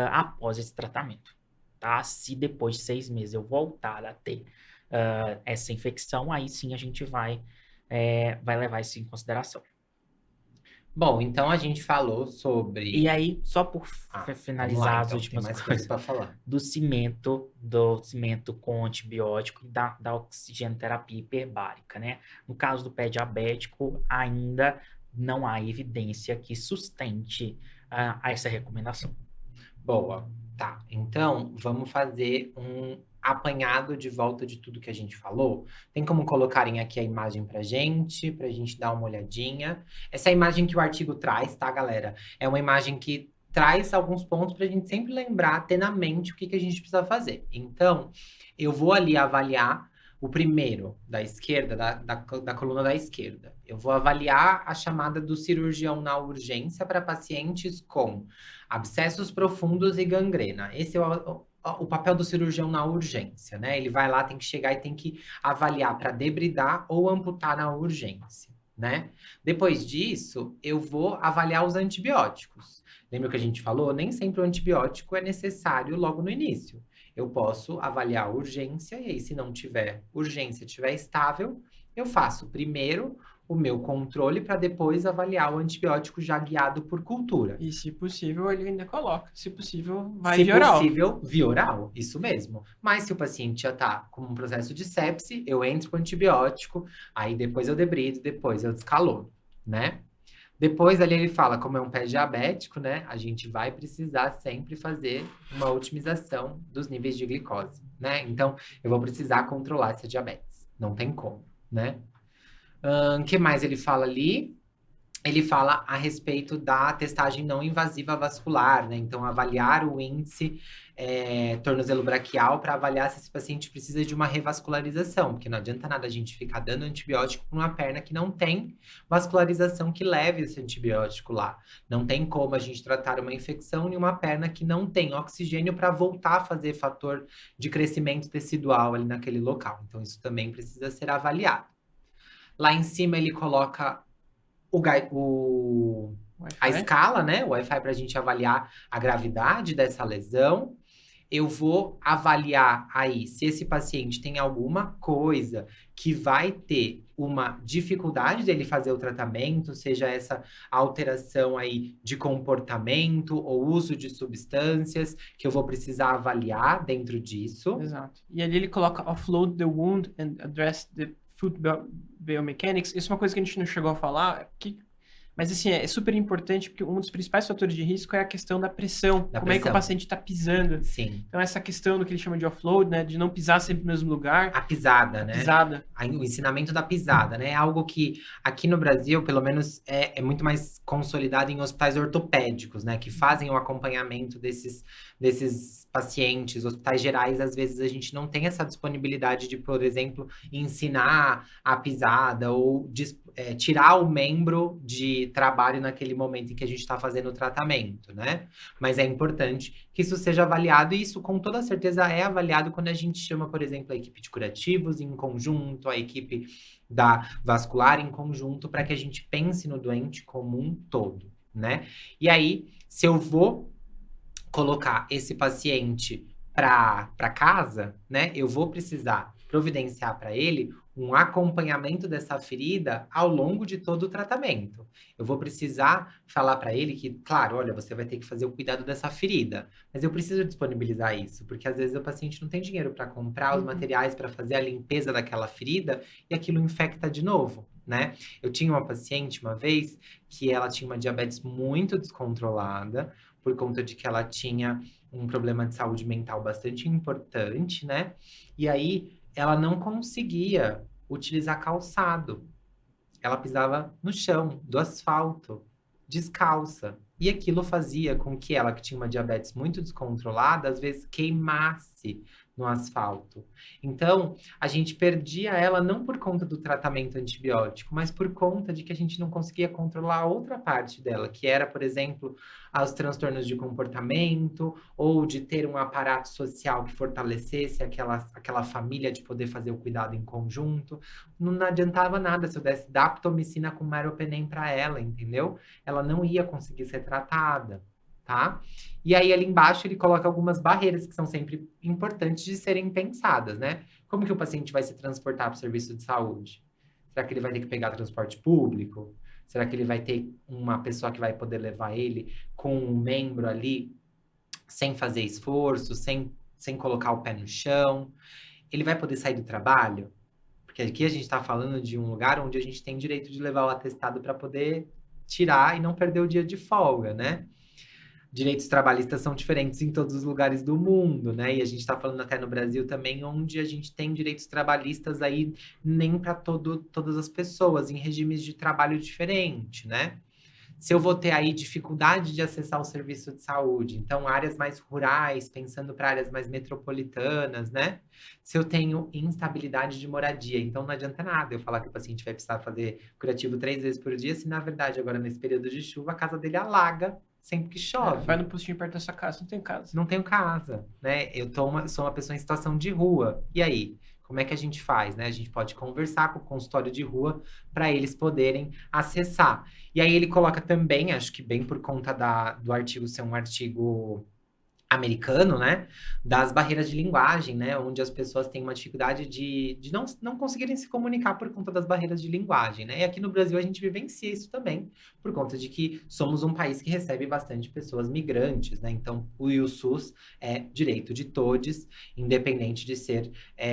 após esse tratamento, tá? Se depois de 6 meses eu voltar a ter essa infecção, aí sim a gente vai levar isso em consideração. Bom, então a gente falou sobre. E aí, só por Vamos finalizar lá, as então, tem últimas mais coisas coisas, para falar. do cimento com antibiótico e da oxigenoterapia hiperbárica, né? No caso do pé diabético, ainda não há evidência que sustente essa recomendação. Boa, tá. Então, vamos fazer um apanhado de volta de tudo que a gente falou. Tem como colocarem aqui a imagem pra gente dar uma olhadinha. Essa é a imagem que o artigo traz, tá, galera? É uma imagem que traz alguns pontos pra gente sempre lembrar, ter na mente o que que a gente precisa fazer. Então, eu vou ali avaliar o primeiro, da esquerda, da coluna da esquerda. Eu vou avaliar a chamada do cirurgião na urgência para pacientes com abscessos profundos e gangrena. Esse é o papel do cirurgião na urgência, né? Ele vai lá, tem que chegar e tem que avaliar para debridar ou amputar na urgência, né? Depois disso, eu vou avaliar os antibióticos. Lembra que a gente falou? Nem sempre o antibiótico é necessário logo no início. Eu posso avaliar a urgência, e aí, se não tiver urgência, tiver estável, eu faço primeiro o meu controle para depois avaliar o antibiótico já guiado por cultura. E, se possível, ele ainda coloca. Se possível, vai Se via oral. possível, via oral, isso mesmo. Mas se o paciente já está com um processo de sepse, eu entro com antibiótico, aí depois eu debrido, depois eu descalono, né? Depois ali ele fala, como é um pé diabético, né? A gente vai precisar sempre fazer uma otimização dos níveis de glicose, né? Então, eu vou precisar controlar essa diabetes. Não tem como, né? O que mais ele fala ali? Ele fala a respeito da testagem não invasiva vascular, né? Então, avaliar o índice tornozelo braquial para avaliar se esse paciente precisa de uma revascularização, porque não adianta nada a gente ficar dando antibiótico para uma perna que não tem vascularização que leve esse antibiótico lá. Não tem como a gente tratar uma infecção em uma perna que não tem oxigênio para voltar a fazer fator de crescimento tecidual ali naquele local. Então, isso também precisa ser avaliado. Lá em cima ele coloca a Wi-Fi. escala, né? O Wi-Fi para a gente avaliar a gravidade dessa lesão. Eu vou avaliar aí se esse paciente tem alguma coisa que vai ter uma dificuldade dele fazer o tratamento, seja essa alteração aí de comportamento ou uso de substâncias, que eu vou precisar avaliar dentro disso. Exato. E ali ele coloca offload the wound and address the foot biomechanics. Isso é uma coisa que a gente não chegou a falar, mas assim, é super importante porque um dos principais fatores de risco é a questão da pressão. Como é que o paciente está pisando. Sim. Então essa questão do que ele chama de offload, né, de não pisar sempre no mesmo lugar. A pisada, né? Pisada. O ensinamento da pisada, né? É algo que aqui no Brasil, pelo menos, é muito mais consolidado em hospitais ortopédicos, né? Que fazem o acompanhamento desses pacientes. Hospitais gerais, às vezes, a gente não tem essa disponibilidade de, por exemplo, ensinar a pisada ou tirar o membro de trabalho naquele momento em que a gente está fazendo o tratamento, né? Mas é importante que isso seja avaliado, e isso com toda certeza é avaliado quando a gente chama, por exemplo, a equipe de curativos em conjunto, a equipe da vascular em conjunto, para que a gente pense no doente como um todo, né? E aí, se eu vou colocar esse paciente para casa, né? Eu vou precisar providenciar para ele um acompanhamento dessa ferida ao longo de todo o tratamento. Eu vou precisar falar para ele que, claro, olha, você vai ter que fazer o cuidado dessa ferida, mas eu preciso disponibilizar isso, porque às vezes o paciente não tem dinheiro para comprar os materiais para fazer a limpeza daquela ferida e aquilo infecta de novo, né? Eu tinha uma paciente uma vez que ela tinha uma diabetes muito descontrolada, por conta de que ela tinha um problema de saúde mental bastante importante, né? E aí ela não conseguia utilizar calçado. Ela pisava no chão, do asfalto, descalça. E aquilo fazia com que ela, que tinha uma diabetes muito descontrolada, às vezes queimasse no asfalto. Então, a gente perdia ela não por conta do tratamento antibiótico, mas por conta de que a gente não conseguia controlar a outra parte dela, que era, por exemplo, os transtornos de comportamento, ou de ter um aparato social que fortalecesse aquela família de poder fazer o cuidado em conjunto. Não adiantava nada se eu desse daptomicina com meropenem para ela, entendeu? Ela não ia conseguir ser tratada, tá? E aí, ali embaixo, ele coloca algumas barreiras que são sempre importantes de serem pensadas, né? Como que o paciente vai se transportar para o serviço de saúde? Será que ele vai ter que pegar transporte público? Será que ele vai ter uma pessoa que vai poder levar ele com um membro ali, sem fazer esforço, sem colocar o pé no chão? Ele vai poder sair do trabalho? Porque aqui a gente está falando de um lugar onde a gente tem direito de levar o atestado para poder tirar e não perder o dia de folga, né? Direitos trabalhistas são diferentes em todos os lugares do mundo, né? E a gente está falando até no Brasil também, onde a gente tem direitos trabalhistas aí nem para todas as pessoas, em regimes de trabalho diferentes, né? Se eu vou ter aí dificuldade de acessar o serviço de saúde, então áreas mais rurais, pensando para áreas mais metropolitanas, né? Se eu tenho instabilidade de moradia, então não adianta nada eu falar que o paciente vai precisar fazer curativo 3 vezes por dia, se na verdade agora nesse período de chuva a casa dele alaga sempre que chove. Vai no postinho perto da sua casa, não tem casa. Não tenho casa, né? Sou uma pessoa em situação de rua. E aí? Como é que a gente faz, né? A gente pode conversar com o consultório de rua para eles poderem acessar. E aí ele coloca também, acho que bem por conta do artigo ser um artigo americano, né? Das barreiras de linguagem, né? Onde as pessoas têm uma dificuldade de não conseguirem se comunicar por conta das barreiras de linguagem, né? E aqui no Brasil a gente vivencia isso também, por conta de que somos um país que recebe bastante pessoas migrantes, né? Então, o SUS é direito de todos, independente de ser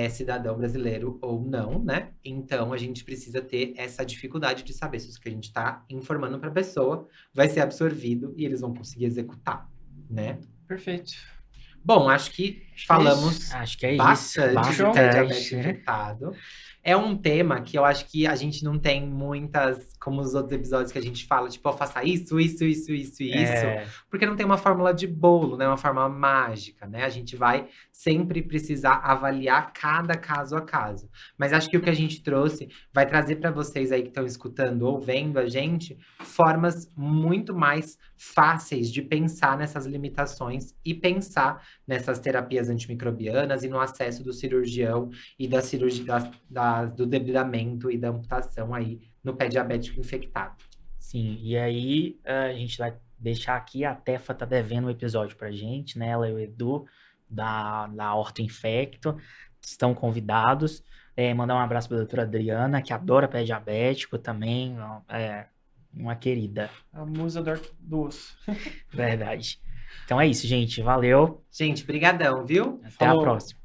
cidadão brasileiro ou não, né? Então, a gente precisa ter essa dificuldade de saber se o que a gente está informando para a pessoa vai ser absorvido e eles vão conseguir executar, né? Perfeito. Bom, acho que falamos Acho que é bastante isso. do pé diabético infectado. É um tema que eu acho que a gente não tem muitas, como os outros episódios que a gente fala, tipo, faça isso, porque não tem uma fórmula de bolo, né? Uma fórmula mágica, né? A gente vai sempre precisar avaliar cada caso a caso. Mas acho que o que a gente trouxe vai trazer para vocês aí que estão escutando ou vendo a gente, formas muito mais fáceis de pensar nessas limitações e pensar nessas terapias antimicrobianas e no acesso do cirurgião e da cirurgia, do debridamento e da amputação aí no pé diabético infectado. Sim, e aí a gente vai deixar aqui, a Tefa tá devendo um episódio pra gente, né? Ela e o Edu, da Orto Infecto, estão convidados. Mandar um abraço pra doutora Adriana, que adora pé diabético também, uma querida. A musa do osso. Verdade. Então é isso, gente. Valeu. Gente, brigadão, viu? Até a próxima.